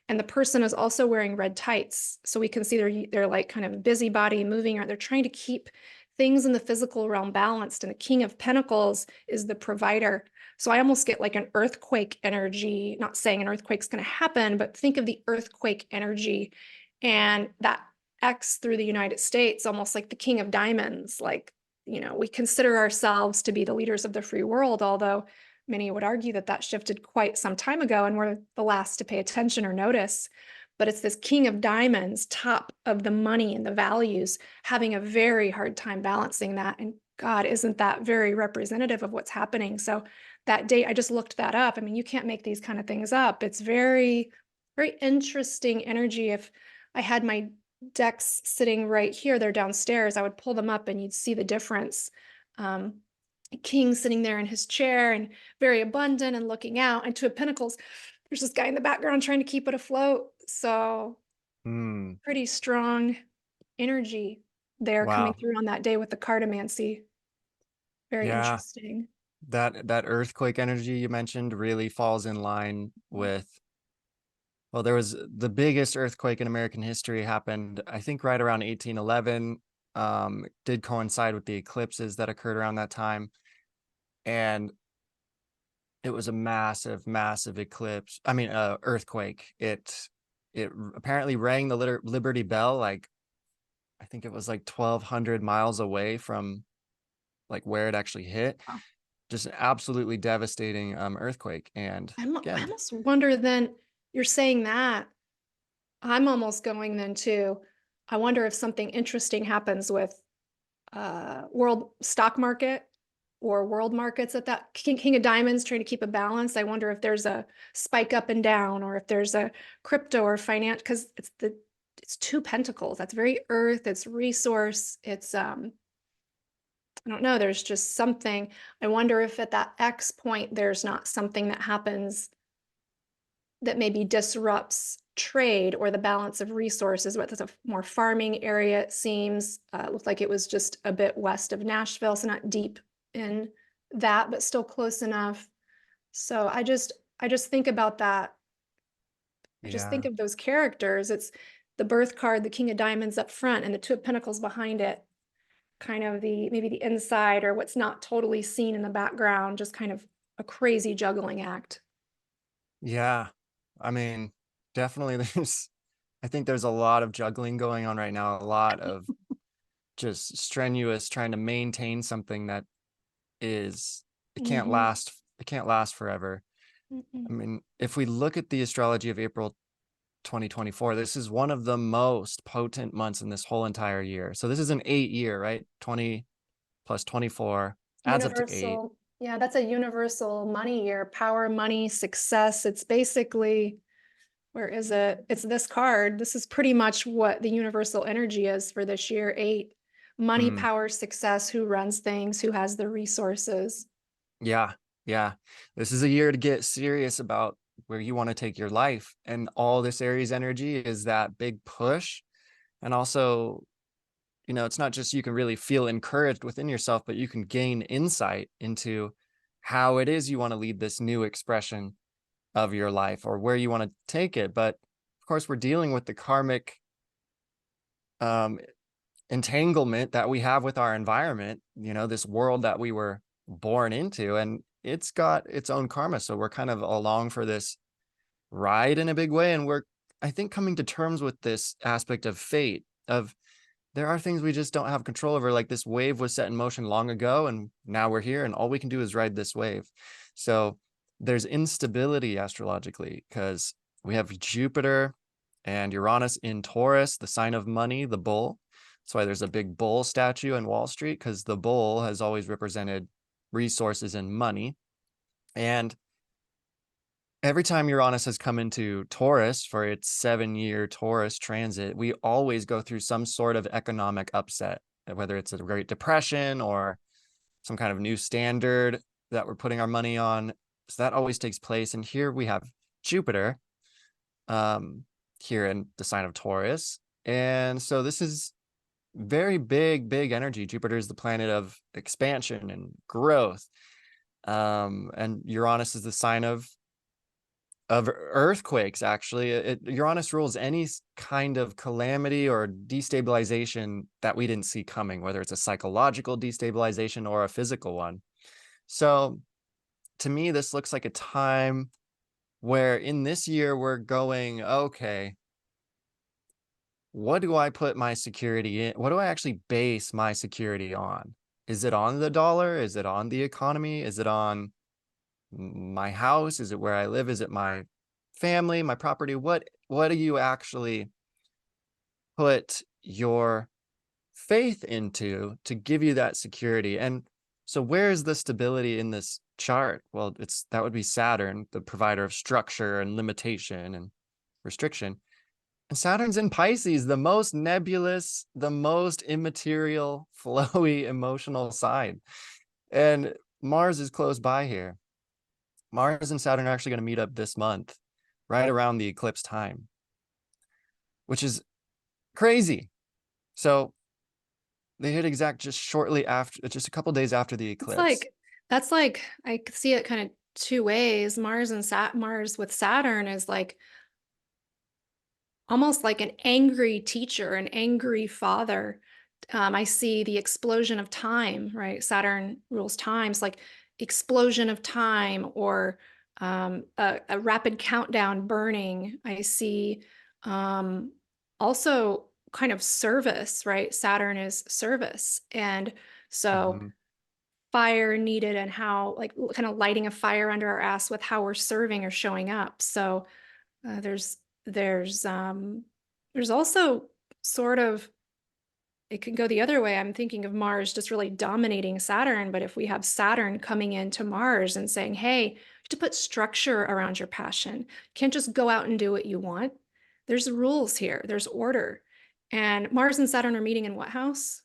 And the person is also wearing red tights, so we can see they're like kind of busybody moving around. They're trying to keep things in the physical realm balanced. And the King of Pentacles is the provider. So I almost get like an earthquake energy, not saying an earthquake's going to happen, but think of the earthquake energy and that X through the United States, almost like the King of Diamonds. Like, we consider ourselves to be the leaders of the free world, although many would argue that that shifted quite some time ago and we're the last to pay attention or notice. But it's this King of Diamonds, top of the money and the values, having a very hard time balancing that. And God, isn't that very representative of what's happening? So that date, I just looked that up. I mean, you can't make these kind of things up. It's very, very interesting energy. If I had my decks sitting right here, they're downstairs, I would pull them up and you'd see the difference. Um, King sitting there in his chair and very abundant and looking out, and Two of Pentacles, there's this guy in the background trying to keep it afloat. So Mm. pretty strong energy there coming Wow. through on that day with the cartomancy. Very Yeah. interesting. That earthquake energy you mentioned really falls in line with, well, there was the biggest earthquake in American history happened, I think, right around 1811. It did coincide with the eclipses that occurred around that time. And it was a massive, massive eclipse. I mean, earthquake. It apparently rang the Liberty Bell, like, I think it was like 1,200 miles away from like where it actually hit. Wow. Just an absolutely devastating earthquake. And I again, almost wonder then, you're saying that, I'm almost going then too. I wonder if something interesting happens with world stock market or world markets at that King of Diamonds trying to keep a balance. I wonder if there's a spike up and down, or if there's a crypto or finance, because it's Two Pentacles. That's very earth, it's resource, it's I don't know, there's just something. I wonder if at that X point there's not something that happens that maybe disrupts trade or the balance of resources. What, that's a more farming area, it seems. It looked like it was just a bit west of Nashville, so not deep in that, but still close enough. So I just think about that. I just yeah. think of those characters. It's the birth card, the King of Diamonds up front, and the Two of Pentacles behind it. Kind of the maybe the inside or what's not totally seen in the background, just kind of a crazy juggling act. Yeah. I mean, definitely I think there's a lot of juggling going on right now, a lot of just strenuous trying to maintain something that is, Mhm. it can't last forever. I Mm-mm. mean, if we look at the astrology of April 2024, this is one of the most potent months in this whole entire year. So this is an 8 year, right? 20 plus 24 adds up to 8. Universal. Yeah, that's a universal money year, power, money, success. It's basically, where is it? It's this card. This is pretty much what the universal energy is for this year. 8, money, Mm, power, success, who runs things, who has the resources. yeah. Yeah. This is a year to get serious about where you want to take your life. And all this Aries energy is that big push. And also, it's not just you can really feel encouraged within yourself, but you can gain insight into how it is you want to lead this new expression of your life or where you want to take it. But of course, we're dealing with the karmic um, entanglement that we have with our environment, this world that we were born into, and it's got its own karma. So we're kind of along for this ride in a big way. And we're, I think, coming to terms with this aspect of fate, of there are things we just don't have control over. Like this wave was set in motion long ago, and now we're here, and all we can do is ride this wave. So there's instability astrologically because we have Jupiter and Uranus in Taurus, the sign of money, the bull. That's why there's a big bull statue in Wall Street, because the bull has always represented resources and money. And every time Uranus has come into Taurus for its 7 year Taurus transit, we always go through some sort of economic upset, whether it's a Great Depression or some kind of new standard that we're putting our money on. So that always takes place. And here we have Jupiter um, here in the sign of Taurus. And so this is very big, big energy. Jupiter is the planet of expansion and growth. And Uranus is the sign of earthquakes, actually. Uranus rules any kind of calamity or destabilization that we didn't see coming, whether it's a psychological destabilization or a physical one. So to me, this looks like a time where in this year we're going, okay, what do I put my security in? What do I actually base my security on? Is it on the dollar? Is it on the economy? Is it on my house? Is it where I live? Is it my family, my property? What do you actually put your faith into to give you that security? And so where is the stability in this chart? Well, that would be Saturn, the provider of structure and limitation and restriction. And Saturn's in Pisces, the most nebulous, the most immaterial, flowy, emotional side. And Mars is close by here. Mars and Saturn are actually going to meet up this month, right around the eclipse time, which is crazy. So they hit exact just shortly after, just a couple days after the It's eclipse. like that's like I could see it kind of two ways. Mars with Saturn is like almost like an angry teacher, an angry father. I see the explosion of time, right? Saturn rules times, like explosion of time or a rapid countdown burning. I see um, also kind of service, right? Saturn is service. And so Mhm. fire needed and how, like, kind of lighting a fire under our ass with how we're serving or showing up. So uh, there's there's um there's also sort of it can go the other way. I'm thinking of Mars just really dominating Saturn, but if we have Saturn coming into Mars and saying, "Hey, you have to put structure around your passion. You can't just go out and do what you want. There's rules here. There's order." And Mars and Saturn are meeting in what house?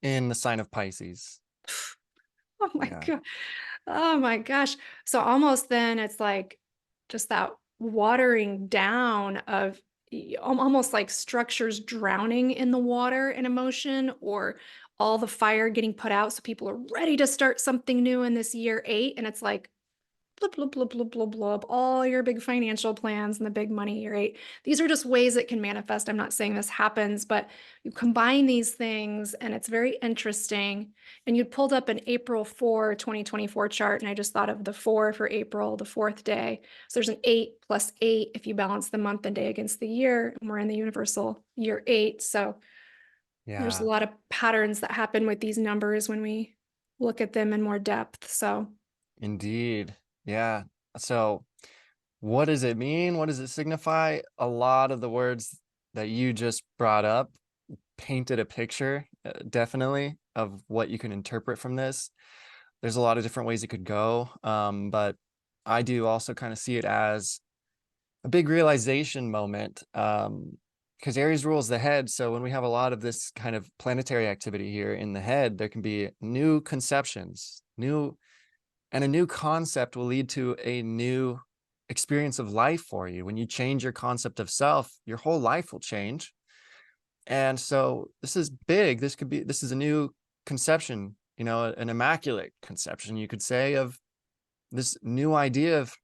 In the sign of Pisces. Oh my Yeah. God. Oh my gosh. So almost then it's like just that watering down of almost like structures drowning in the water and emotion, or all the fire getting put out. So people are ready to start something new in this year 8. And it's like, blub, blub, blub, blub, blub, blub, all your big financial plans and the big money, right? These are just ways it can manifest. I'm not saying this happens, but you combine these things and it's very interesting. And you pulled up an April 4, 2024 chart, and I just thought of the 4 for April, the fourth day. So there's an 8 plus 8 if you balance the month and day against the year, and we're in the universal year 8. So there's a Yeah, lot of patterns that happen with these numbers when we look at them in more depth. So indeed. Yeah. So what does it mean? What does it signify? A lot of the words that you just brought up painted a picture, definitely, of what you can interpret from this. There's a lot of different ways it could go, but I do also kind of see it as a big realization moment, because Aries rules the head. So when we have a lot of this kind of planetary activity here in the head, there can be new conceptions, and a new concept will lead to a new experience of life for you. When you change your concept of self, your whole life will change. And so this is big. This is a new conception, an immaculate conception, you could say, of this new idea of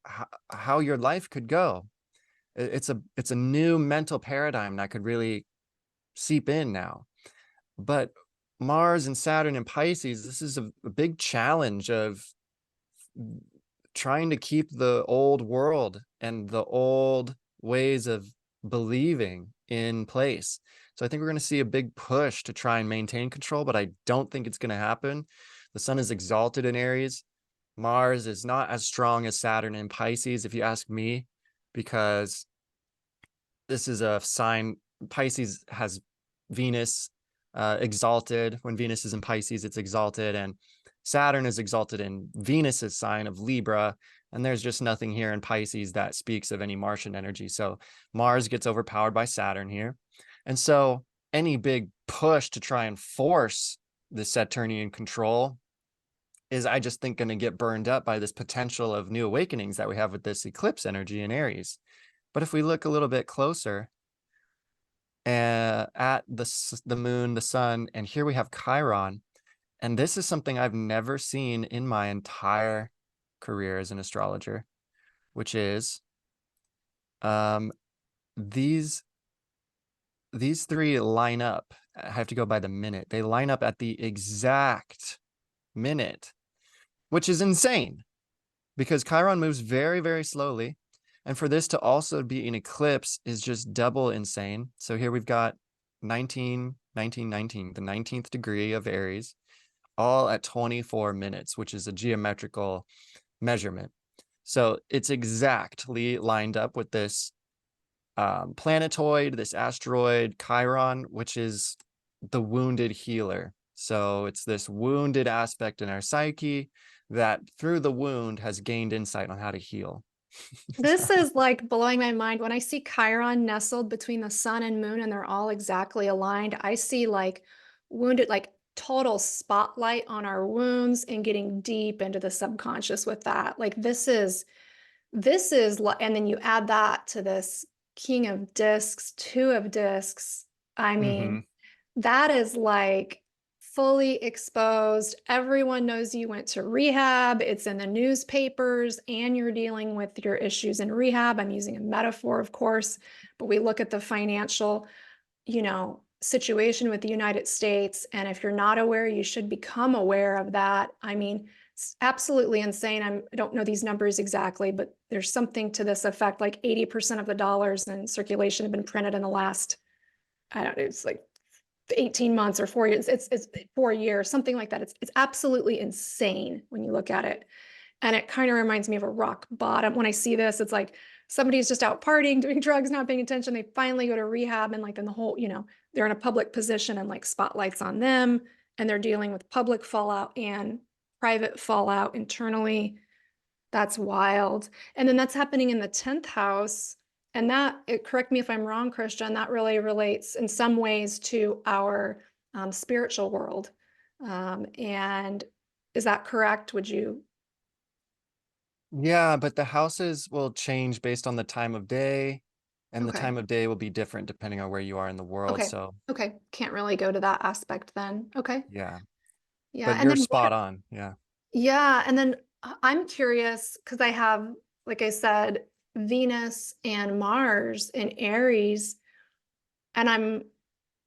how your life could go. It's a new mental paradigm that could really seep in now. But Mars and Saturn and Pisces, this is a big challenge of trying to keep the old world and the old ways of believing in place. So I think we're going to see a big push to try and maintain control, but I don't think it's going to happen. The sun is exalted in Aries. Mars is not as strong as Saturn in Pisces, if you ask me, because this is a sign. Pisces has Venus exalted. When Venus is in Pisces, it's exalted, and Saturn is exalted in Venus's sign of Libra. And there's just nothing here in Pisces that speaks of any Martian energy. So Mars gets overpowered by Saturn here. And so any big push to try and force the Saturnian control is I just think going to get burned up by this potential of new awakenings that we have with this eclipse energy in Aries. But if we look a little bit closer at the moon, the sun, and here we have Chiron, and this is something I've never seen in my entire career as an astrologer, which is um, these these three line up. I have to go by the minute. They line up at the exact minute, which is insane because Chiron moves very, very slowly. And for this to also be an eclipse is just double insane. So here we've got 19, 19, 19, the 19th degree of Aries, all at 24 minutes, which is a geometrical measurement. So it's exactly lined up with this planetoid, this asteroid Chiron, which is the wounded healer. So it's this wounded aspect in our psyche that through the wound has gained insight on how to heal. This is like blowing my mind. When I see Chiron nestled between the sun and moon and they're all exactly aligned, I see like wounded, like total spotlight on our wounds and getting deep into the subconscious with that. Like and then you add that to this King of Discs, Two of Discs. I Mm-hmm. mean, that is like fully exposed. Everyone knows you went to rehab. It's in the newspapers, and you're dealing with your issues in rehab. I'm using a metaphor, of course, but we look at the financial, situation with the United States. And if you're not aware, you should become aware of that. I mean, it's absolutely insane. I don't know these numbers exactly, but there's something to this effect. Like 80% of the dollars in circulation have been printed in the last, I don't know, it's like 18 months or 4 years. It's 4 years, something like that. It's absolutely insane when you look at it. And it kind of reminds me of a rock bottom. When I see this, it's like somebody's just out partying, doing drugs, not paying attention. They finally go to rehab, and like then the whole, they're in a public position and like spotlights on them, and they're dealing with public fallout and private fallout internally. That's wild. And then that's happening in the 10th house. And correct me if I'm wrong, Christian, that really relates in some ways to our spiritual world. And is that correct? Would you? Yeah, but the houses will change based on the time of day, and the Okay. time of day will be different depending on where you are in the world. Okay. So, Okay. Can't really go to that aspect then. Okay. yeah, Yeah. but And you're then spot on. Yeah. yeah. And then I'm curious because I have, like I said, Venus and Mars in Aries, and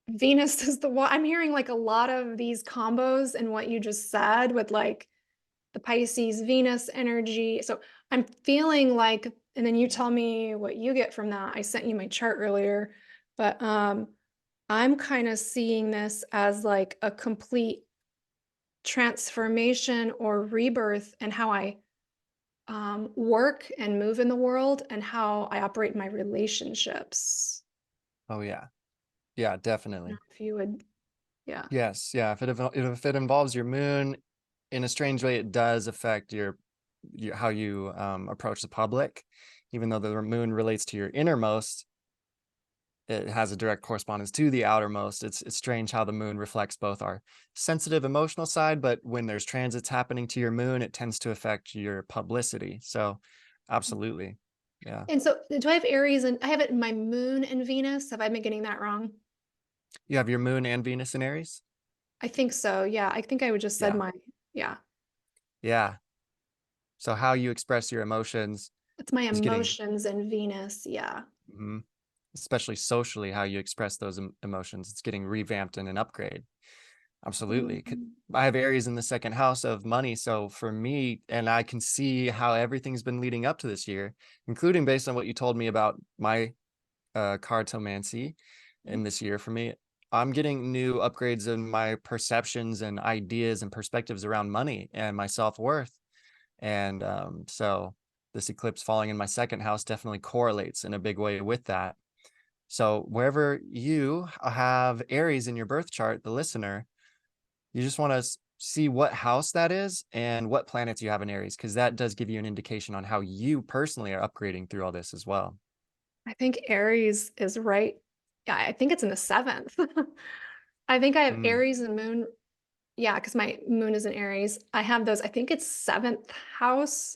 Venus is the one. I'm hearing like a lot of these combos in what you just said with like the Pisces Venus energy. So I'm feeling like, and then you tell me what you get from that. I sent you my chart earlier, but I'm kind of seeing this as like a complete transformation or rebirth in how I work and move in the world and how I operate in my relationships. Oh, yeah. Yeah, I don't know definitely. if you would, yeah. Yes. Yeah. If it involves your moon, in a strange way, it does affect how you approach the public. Even though the moon relates to your innermost, it has a direct correspondence to the outermost. It's strange how the moon reflects both our sensitive emotional side, but when there's transits happening to your moon, it tends to affect your publicity. So, absolutely. Yeah. And so do I have Aries and I have it in my moon and Venus? Have I been getting that wrong? You have your moon and Venus in Aries? I think so. Yeah. I think I would just said Yeah. yeah. Yeah. So how you express your emotions It's my is getting, emotions and Venus. Yeah. mhm, especially socially, how you express those emotions. It's getting revamped and an upgrade. Absolutely. Mhm. I have Aries in the second house of money. So for me, and I can see how everything's been leading up to this year, including based on what you told me about my cartomancy in this year for me. I'm getting new upgrades in my perceptions and ideas and perspectives around money and my self-worth. And so this eclipse falling in my second house definitely correlates in a big way with that. So wherever you have Aries in your birth chart, the listener, you just want to see what house that is and what planets you have in Aries, because that does give you an indication on how you personally are upgrading through all this as well. I think Aries is right. Yeah. I think it's in the seventh. I think I have Mm, Aries and moon. Yeah, because my moon is in Aries. I have those, I think it's seventh house,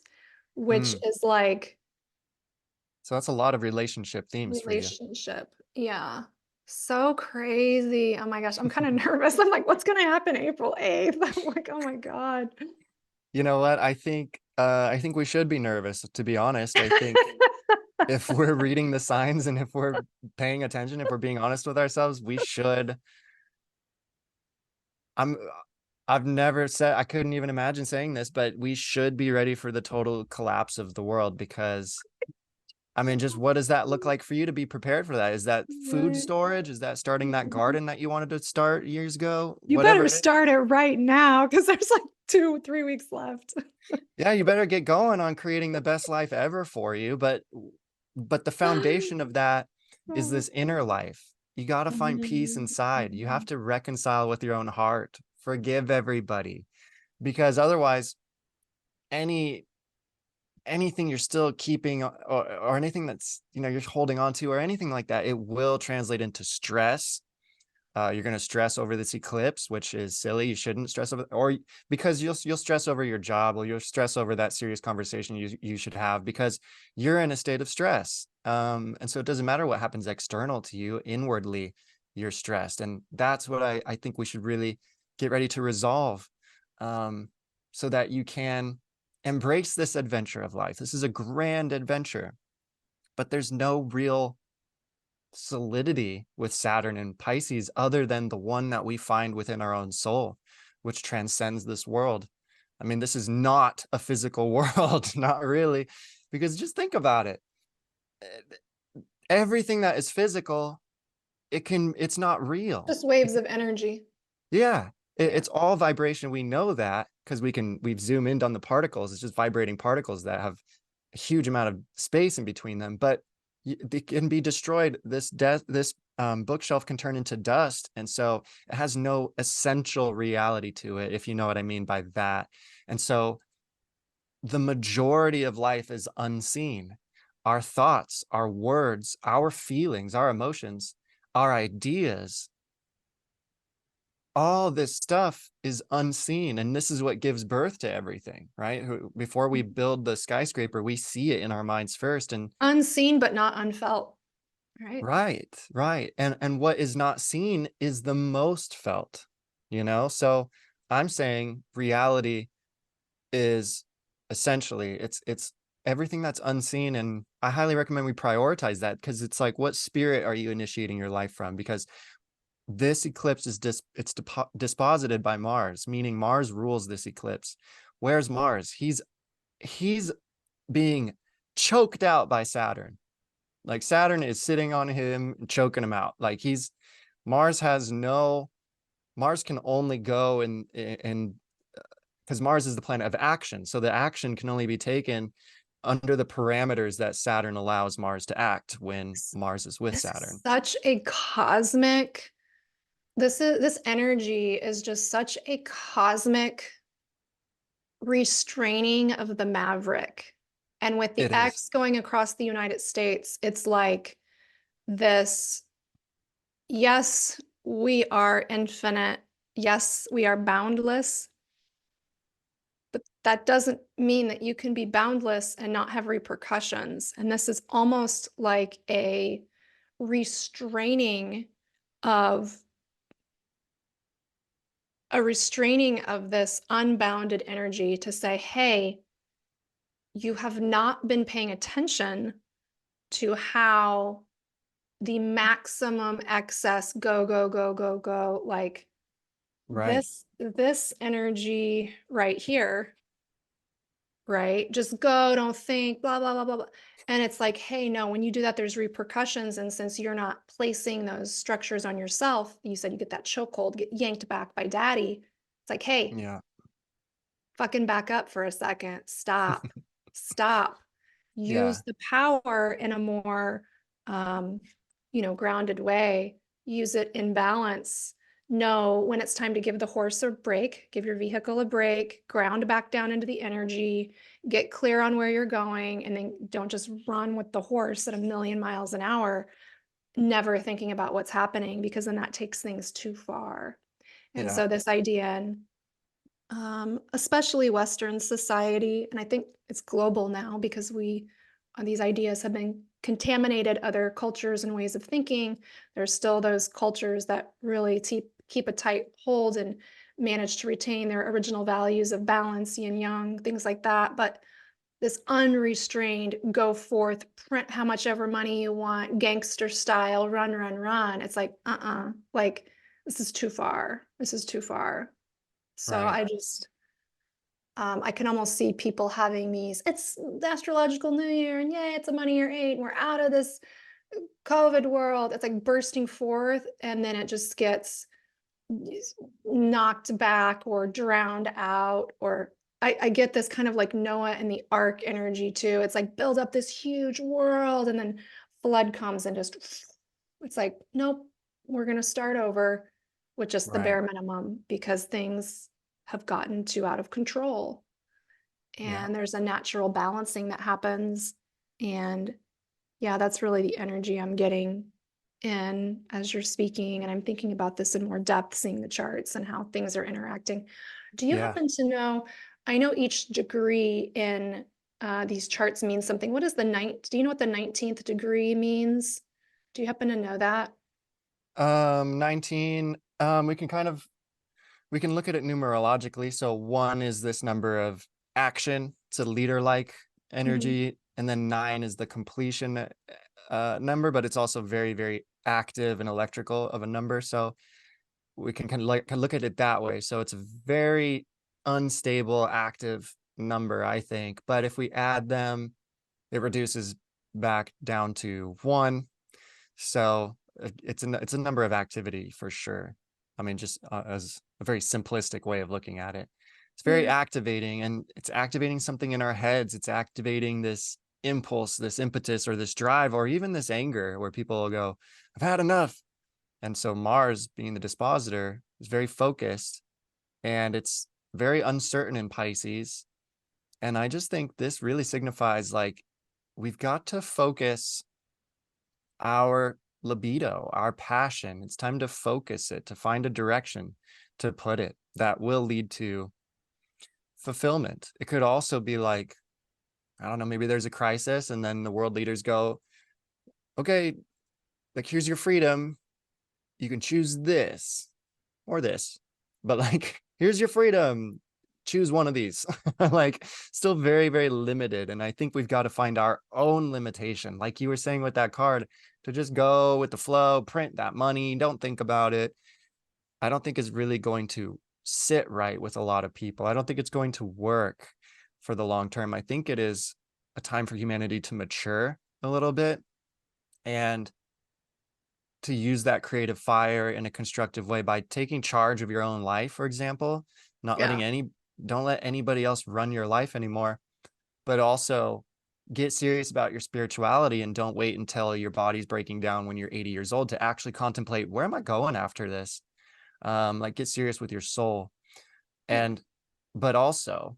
which Mm. is like So that's a lot of relationship themes for you. relationship. Yeah. So crazy. Oh my gosh. I'm kind of nervous. I'm like, what's gonna happen April 8th? I'm like, oh my God. You know what? I think we should be nervous, to be honest. I think if we're reading the signs and if we're paying attention, if we're being honest with ourselves, we should. I'm I've never said I couldn't even imagine saying this, but we should be ready for the total collapse of the world because I mean, just what does that look like for you to be prepared for that? Is that food Right. storage? Is that starting that Mhm. garden that you wanted to start years ago? You Whatever better it is. start it right now because there's like 2, 3 weeks left. Yeah, you better get going on creating the best life ever for you, but the foundation of that is this inner life. You got to find peace Mhm. inside. You have Mhm. to reconcile with your own heart. Forgive everybody because otherwise any anything you're still keeping or anything that's you're holding on to or anything like that, it will translate into stress. You're going to stress over this eclipse, which is silly. You shouldn't stress over, or because you'll stress over your job, or you'll stress over that serious conversation you should have because you're in a state of stress. And so it doesn't matter what happens external to you. Inwardly, you're stressed, and that's what I think we should really get ready to resolve, um, so that you can embrace this adventure of life. This is a grand adventure, but there's no real solidity with Saturn and Pisces other than the one that we find within our own soul, which transcends this world. I mean, this is not a physical world, not really, because just think about it. Everything that is physical, it's not real. Just waves of energy. Yeah, Yeah. it's all vibration. We know that because we've zoomed in on the particles. It's just vibrating particles that have a huge amount of space in between them, but they can be destroyed. This bookshelf can turn into dust, and so it has no essential reality to it, if you know what I mean by that. And so the majority of life is unseen. Our thoughts, our words, our feelings, our emotions, our ideas, all this stuff is unseen, and this is what gives birth to everything, right? Before we build the skyscraper, we see it in our minds first. And Unseen but not unfelt, right? right, and what is not seen is the most felt, so I'm saying reality is essentially it's everything that's unseen, and I highly recommend we prioritize that because it's like, what spirit are you initiating your life from? Because this eclipse is disposited by Mars, meaning Mars rules this eclipse. Where's Mars? He's being choked out by Saturn. Like Saturn is sitting on him, choking him out. Like he's Mars has no Mars can only go and because Mars is the planet of action. So the action can only be taken under the parameters that Saturn allows Mars to act when Mars is with This is Saturn. such a cosmic, this energy is just such a cosmic restraining of the maverick. And with the It is. X going across the United States, it's like this, yes, we are infinite. Yes, we are boundless, but that doesn't mean that you can be boundless and not have repercussions. And this is almost like a restraining of this unbounded energy to say, hey, you have not been paying attention to how the maximum excess go, go, go, go, go, like Right. this energy right here, right? Just go, don't think, blah, blah, blah, blah, blah. And it's like, hey, no, when you do that, there's repercussions. And since you're not placing those structures on yourself, you said you get that chokehold, get yanked back by daddy. It's like, hey, Yeah. fucking back up for a second. Stop. Stop. Yeah. Use the power in a more, um, grounded way. Use it in balance. Know when it's time to give the horse a break, give your vehicle a break, ground back down into the energy, get clear on where you're going, and then don't just run with the horse at a million miles an hour, never thinking about what's happening, because then that takes things too far. And Yeah. so this idea, and especially Western society. And I think it's global now because these ideas have been contaminated other cultures and ways of thinking. There's still those cultures that really keep a tight hold and manage to retain their original values of balance, yin yang, things like that. But this unrestrained, go forth, print how much ever money you want, gangster style, run, run, run. It's like, like, this is too far. This is too far. So Right. I can almost see people having it's the astrological new year, and yay, it's a money year 8, and we're out of this COVID world. It's like bursting forth, and then it just gets knocked back or drowned out. Or I get this kind of like Noah and the ark energy too. It's like build up this huge world, and then flood comes and just, it's like, nope, we're going to start over with just the Right. bare minimum because things have gotten too out of control. Yeah. And there's a natural balancing that happens. And yeah, that's really the energy I'm getting in as you're speaking. And I'm thinking about this in more depth, seeing the charts and how things are interacting. Do you Yeah. happen to know? I know each degree in these charts means something. What is the ninth? Do you know what the 19th degree means? Do you happen to know that? 19, we can look at it numerologically. So 1 is this number of action. It's a leader-like Mhm. energy. And then 9 is the completion number, but it's also very, very active and electrical of a number. So we can kind of like look at it that way. So it's a very unstable, active number, I think. But if we add them, it reduces back down to 1. So it's a number of activity for sure. I mean, just as a very simplistic way of looking at it, it's very Yeah. activating, and it's activating something in our heads. It's activating this impulse, this impetus, or this drive, or even this anger, where people will go, "I've had enough." And so Mars, being the dispositor, is very focused, and it's very uncertain in Pisces. And I just think this really signifies like we've got to focus our libido, our passion. It's time to focus it, to find a direction to put it that will lead to fulfillment. It could also be like, I don't know, maybe there's a crisis and then the world leaders go, okay, like here's your freedom. You can choose this or this, but like, here's your freedom. Choose one of these. Like, still very, very limited. And I think we've got to find our own limitation. Like you were saying with that card, to just go with the flow, print that money, don't think about it. I don't think is really going to sit right with a lot of people. I don't think it's going to work for the long term. I think it is a time for humanity to mature a little bit and to use that creative fire in a constructive way by taking charge of your own life, for example, not Yeah. letting don't let anybody else run your life anymore, but also get serious about your spirituality and don't wait until your body's breaking down when you're 80 years old to actually contemplate, where am I going after this? Like get serious with your soul. Yeah. And, but also,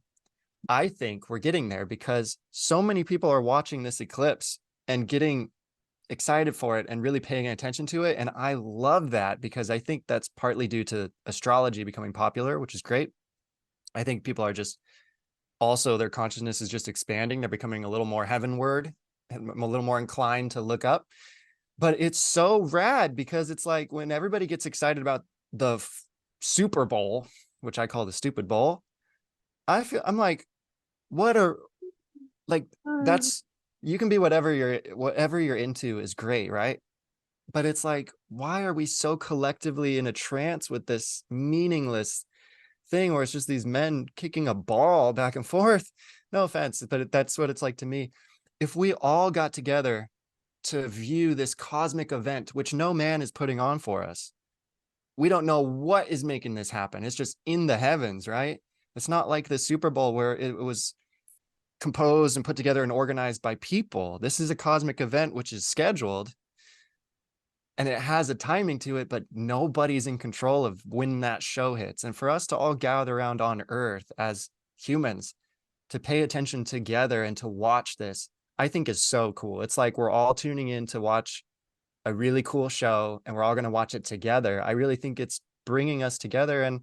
I think we're getting there because so many people are watching this eclipse and getting excited for it and really paying attention to it. And I love that because I think that's partly due to astrology becoming popular, which is great. I think people are just also their consciousness is just expanding. They're becoming a little more heavenward and a little more inclined to look up. But it's so rad because it's like when everybody gets excited about the Super Bowl, which I call the stupid bowl, I'm like, what are like Uh, that's you can be whatever you're into is great, right? But it's like, why are we so collectively in a trance with this meaningless thing where it's just these men kicking a ball back and forth? No offense, but that's what it's like to me. If we all got together to view this cosmic event, which no man is putting on for us, we don't know what is making this happen. It's just in the heavens, right? It's not like the Super Bowl where it was composed and put together and organized by people. This is a cosmic event which is scheduled and it has a timing to it, but nobody's in control of when that show hits. And for us to all gather around on Earth as humans to pay attention together and to watch this, I think is so cool. It's like we're all tuning in to watch a really cool show and we're all going to watch it together. I really think it's bringing us together. And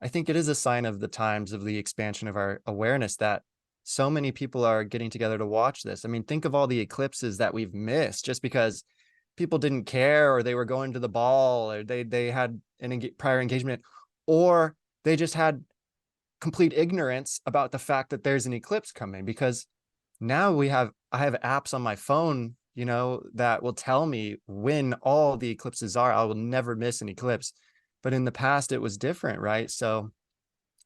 I think it is a sign of the times of the expansion of our awareness that so many people are getting together to watch this. I mean, think of all the eclipses that we've missed just because people didn't care, or they were going to the ball, or they had an prior engagement, or they just had complete ignorance about the fact that there's an eclipse coming. Because now I have apps on my phone, that will tell me when all the eclipses are. I will never miss an eclipse. But in the past it was different, right? So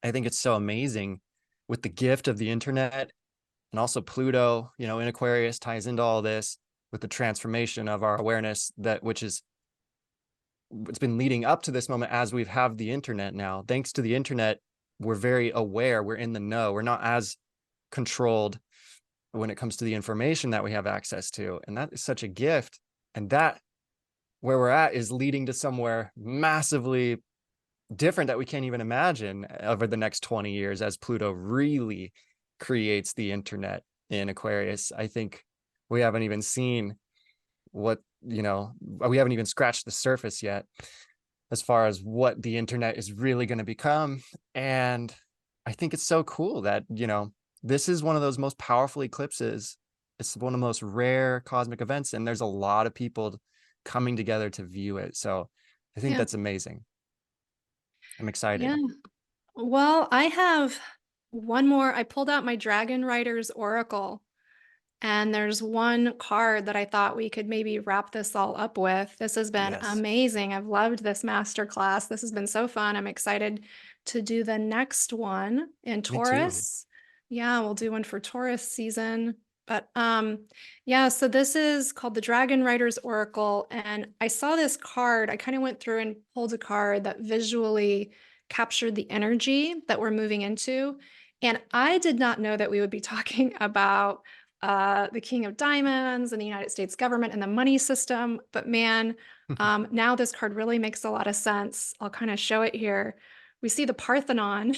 I think it's so amazing with the gift of the internet, and also Pluto, in Aquarius ties into all this with the transformation of our awareness, that which is it's been leading up to this moment. As we've have the internet now, thanks to the internet, we're very aware, we're in the know, we're not as controlled when it comes to the information that we have access to. And that is such a gift. And that, where we're at, is leading to somewhere massively different that we can't even imagine over the next 20 years, as Pluto really creates the internet in Aquarius. I think we haven't even seen what, we haven't even scratched the surface yet as far as what the internet is really going to become. And I think it's so cool that, this is one of those most powerful eclipses. It's one of the most rare cosmic events, and there's a lot of people coming together to view it. So I think Yeah. that's amazing. I'm Yeah. excited. Well, I have one more. I pulled out my Dragon Riders Oracle, and there's one card that I thought we could maybe wrap this all up with. This has been Yes, amazing. I've loved this masterclass. This has been so fun. I'm excited to do the next one in me too. Taurus. Yeah, we'll do one for Taurus season. But yeah, so this is called the Dragon Riders Oracle. And I saw this card. I kind of went through and pulled a card that visually captured the energy that we're moving into. And I did not know that we would be talking about the King of Diamonds and the United States government and the money system. But man, now this card really makes a lot of sense. I'll kind of show it here. We see the Parthenon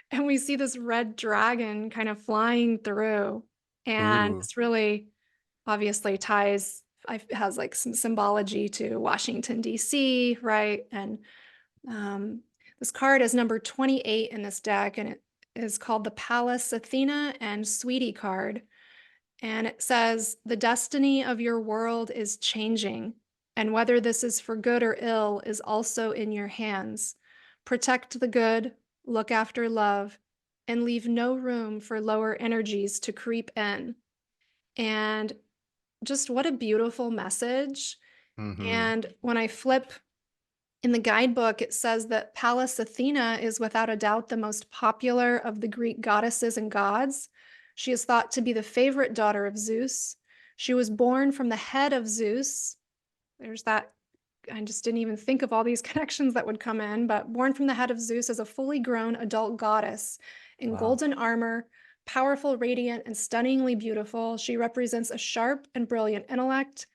and we see this red dragon kind of flying through. And Ooh. it's really obviously has like some symbology to Washington, D.C., right? And um, this card is number 28 in this deck, and it is called the Pallas Athena and Sweetie card. And it says, the destiny of your world is changing, and whether this is for good or ill is also in your hands. Protect the good, look after love, and leave no room for lower energies to creep in. And just what a beautiful message. Mm-hmm. And when I flip in the guidebook, it says that Pallas Athena is without a doubt the most popular of the Greek goddesses and gods. She is thought to be the favorite daughter of Zeus. She was born from the head of Zeus. There's that. I just didn't even think of all these connections that would come in, but born from the head of Zeus as a fully grown adult goddess in Wow. golden armor, powerful, radiant, and stunningly beautiful. She represents a sharp and brilliant intellect.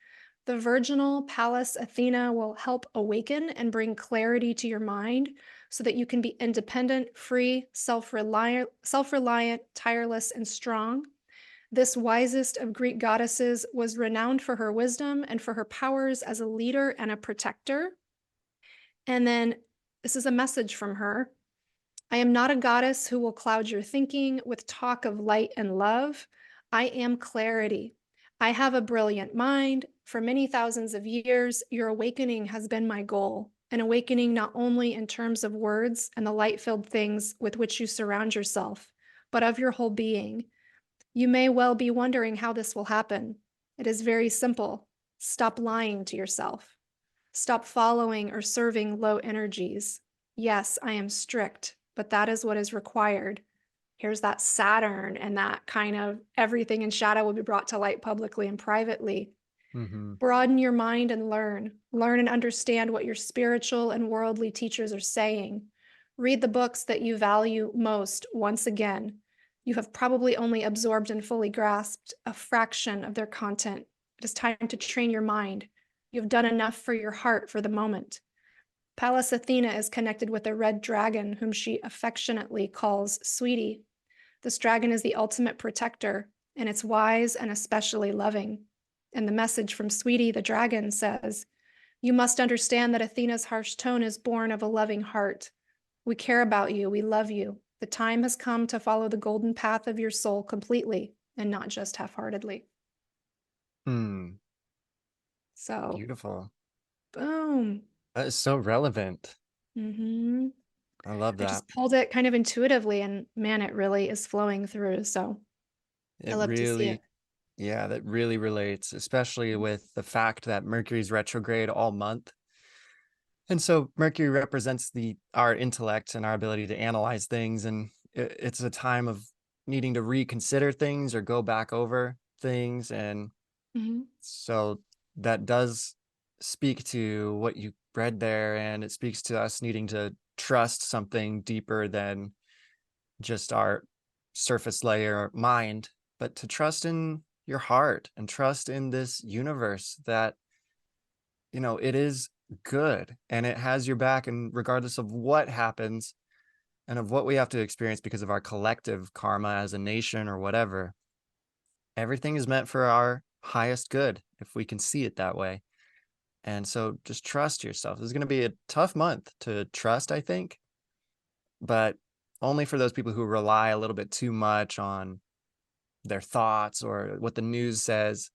The virginal Pallas Athena will help awaken and bring clarity to your mind so that you can be independent, free, self-reliant, tireless, and strong. This wisest of Greek goddesses was renowned for her wisdom and for her powers as a leader and a protector. And then this is a message from her. I am not a goddess who will cloud your thinking with talk of light and love. I am clarity. I have a brilliant mind. For many thousands of years, your awakening has been my goal. An awakening not only in terms of words and the light filled things with which you surround yourself, but of your whole being. You may well be wondering how this will happen. It is very simple. Stop lying to yourself. Stop following or serving low energies. Yes, I am strict, but that is what is required. Here's that Saturn, and that kind of everything in shadow will be brought to light publicly and privately. Mm-hmm. Broaden your mind and learn. Learn and understand what your spiritual and worldly teachers are saying. Read the books that you value most once again. You have probably only absorbed and fully grasped a fraction of their content. It is time to train your mind. You have done enough for your heart for the moment. Pallas Athena is connected with a red dragon whom she affectionately calls Sweetie. This dragon is the ultimate protector, and it's wise and especially loving. And the message from Sweetie the dragon says, you must understand that Athena's harsh tone is born of a loving heart. We care about you. We love you. The time has come to follow the golden path of your soul completely and not just half heartedly. Hmm. So, Beautiful. boom. That is so relevant. hmm I love I that. just pulled it kind of intuitively, and man, it really is flowing through. So, I It love to see it. really, yeah, that really relates, especially with the fact that Mercury's retrograde all month. And so Mercury represents the our intellect and our ability to analyze things, and it's a time of needing to reconsider things or go back over things. And hmm so that does speak to what you read there, and it speaks to us needing to trust something deeper than just our surface layer mind, but to trust in your heart and trust in this universe that, it is good and it has your back. And regardless of what happens and of what we have to experience because of our collective karma as a nation or whatever, everything is meant for our highest good if we can see it that way. And so just trust yourself. This is going to be a tough month to trust, I think, but only for those people who rely a little bit too much on their thoughts or what the news says.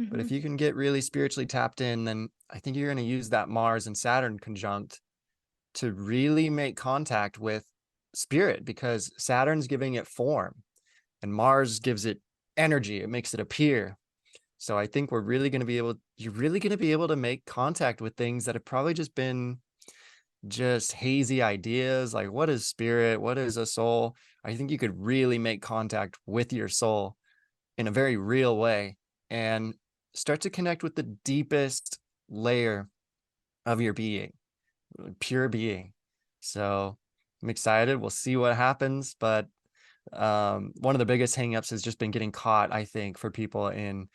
But if hmm you can get really spiritually tapped in, then I think you're going to use that Mars and Saturn conjunct to really make contact with spirit, because Saturn's giving it form and Mars gives it energy. It makes it appear. So I think you're really going to be able to make contact with things that have probably just been just hazy ideas. Like, what is spirit? What is a soul? I think you could really make contact with your soul in a very real way and start to connect with the deepest layer of your being, pure being. So I'm excited. We'll see what happens. But one of the biggest hangups has just been getting caught, I think, for people in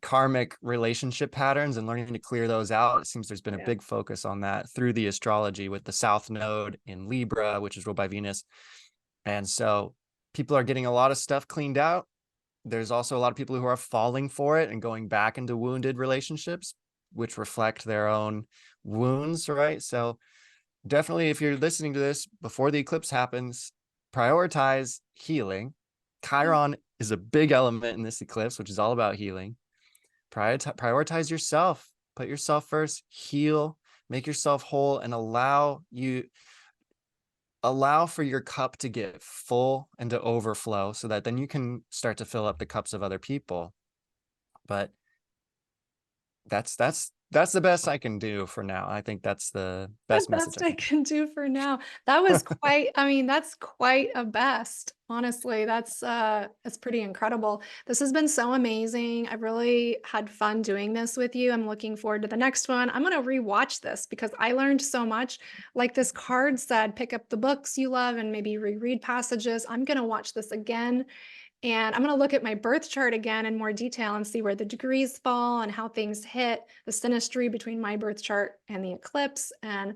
karmic relationship patterns and learning to clear those out. It seems there's been a Yeah. big focus on that through the astrology with the South Node in Libra, which is ruled by Venus. And so people are getting a lot of stuff cleaned out. There's also a lot of people who are falling for it and going back into wounded relationships, which reflect their own wounds, right? So definitely, if you're listening to this before the eclipse happens, prioritize healing. Yeah. Chiron is a big element in this eclipse, which is all about healing. Prioritize yourself, put yourself first, heal, make yourself whole, and allow for your cup to get full and to overflow so that then you can start to fill up the cups of other people. But that's the best I can do for now. I think that's the The best message best I I can can do for now. That was quite, I mean, that's quite a best. Honestly, that's pretty incredible. This has been so amazing. I really had fun doing this with you. I'm looking forward to the next one. I'm going to rewatch this because I learned so much. Like this card said, pick up the books you love and maybe reread passages. I'm going to watch this again, and I'm going to look at my birth chart again in more detail and see where the degrees fall and how things hit the synastry between my birth chart and the eclipse. And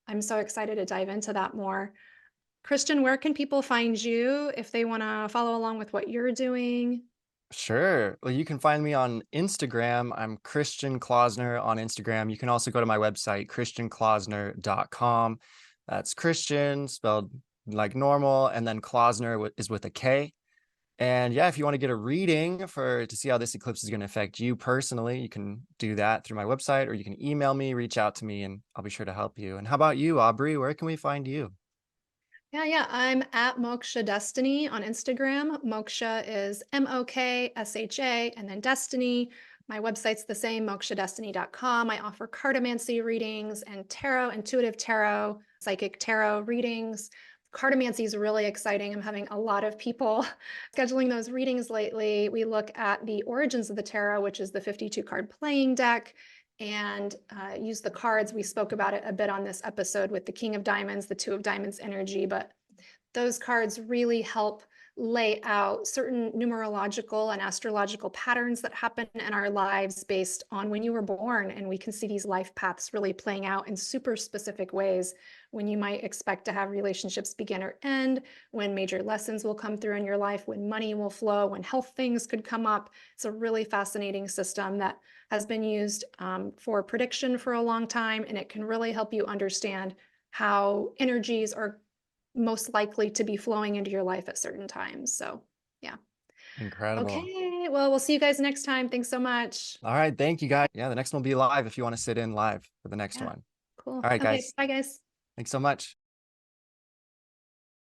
I'm so excited to dive into that more. Christian, where can people find you if they want to follow along with what you're doing? Sure. Well, you can find me on Instagram. I'm Christian Klausner on Instagram. You can also go to my website, christianklausner.com. That's Christian spelled like normal, and then Klausner is with a K. And yeah, if you want to get a reading to see how this eclipse is going to affect you personally, you can do that through my website, or you can email me, reach out to me, and I'll be sure to help you. And how about you, Aubrey? Where can we find you? Yeah. I'm at Moksha Destiny on Instagram. Moksha is Moksha and then Destiny. My website's the same, mokshadestiny.com. I offer cartomancy readings and tarot, intuitive tarot, psychic tarot readings. Cartomancy is really exciting. I'm having a lot of people scheduling those readings lately. We look at the origins of the tarot, which is the 52 card playing deck, and use the cards. We spoke about it a bit on this episode with the King of Diamonds, the Two of Diamonds energy, but those cards really help lay out certain numerological and astrological patterns that happen in our lives based on when you were born. And we can see these life paths really playing out in super specific ways, when you might expect to have relationships begin or end, when major lessons will come through in your life, when money will flow, when health things could come up. It's a really fascinating system that has been used for prediction for a long time, and it can really help you understand how energies are most likely to be flowing into your life at certain times. So, yeah. Incredible. Okay. Well, we'll see you guys next time. Thanks so much. All right. Thank you, guys. Yeah, the next one will be live if you want to sit in live for the next Yeah. one. Cool. All right, Okay. guys. Bye, guys. Thanks so much.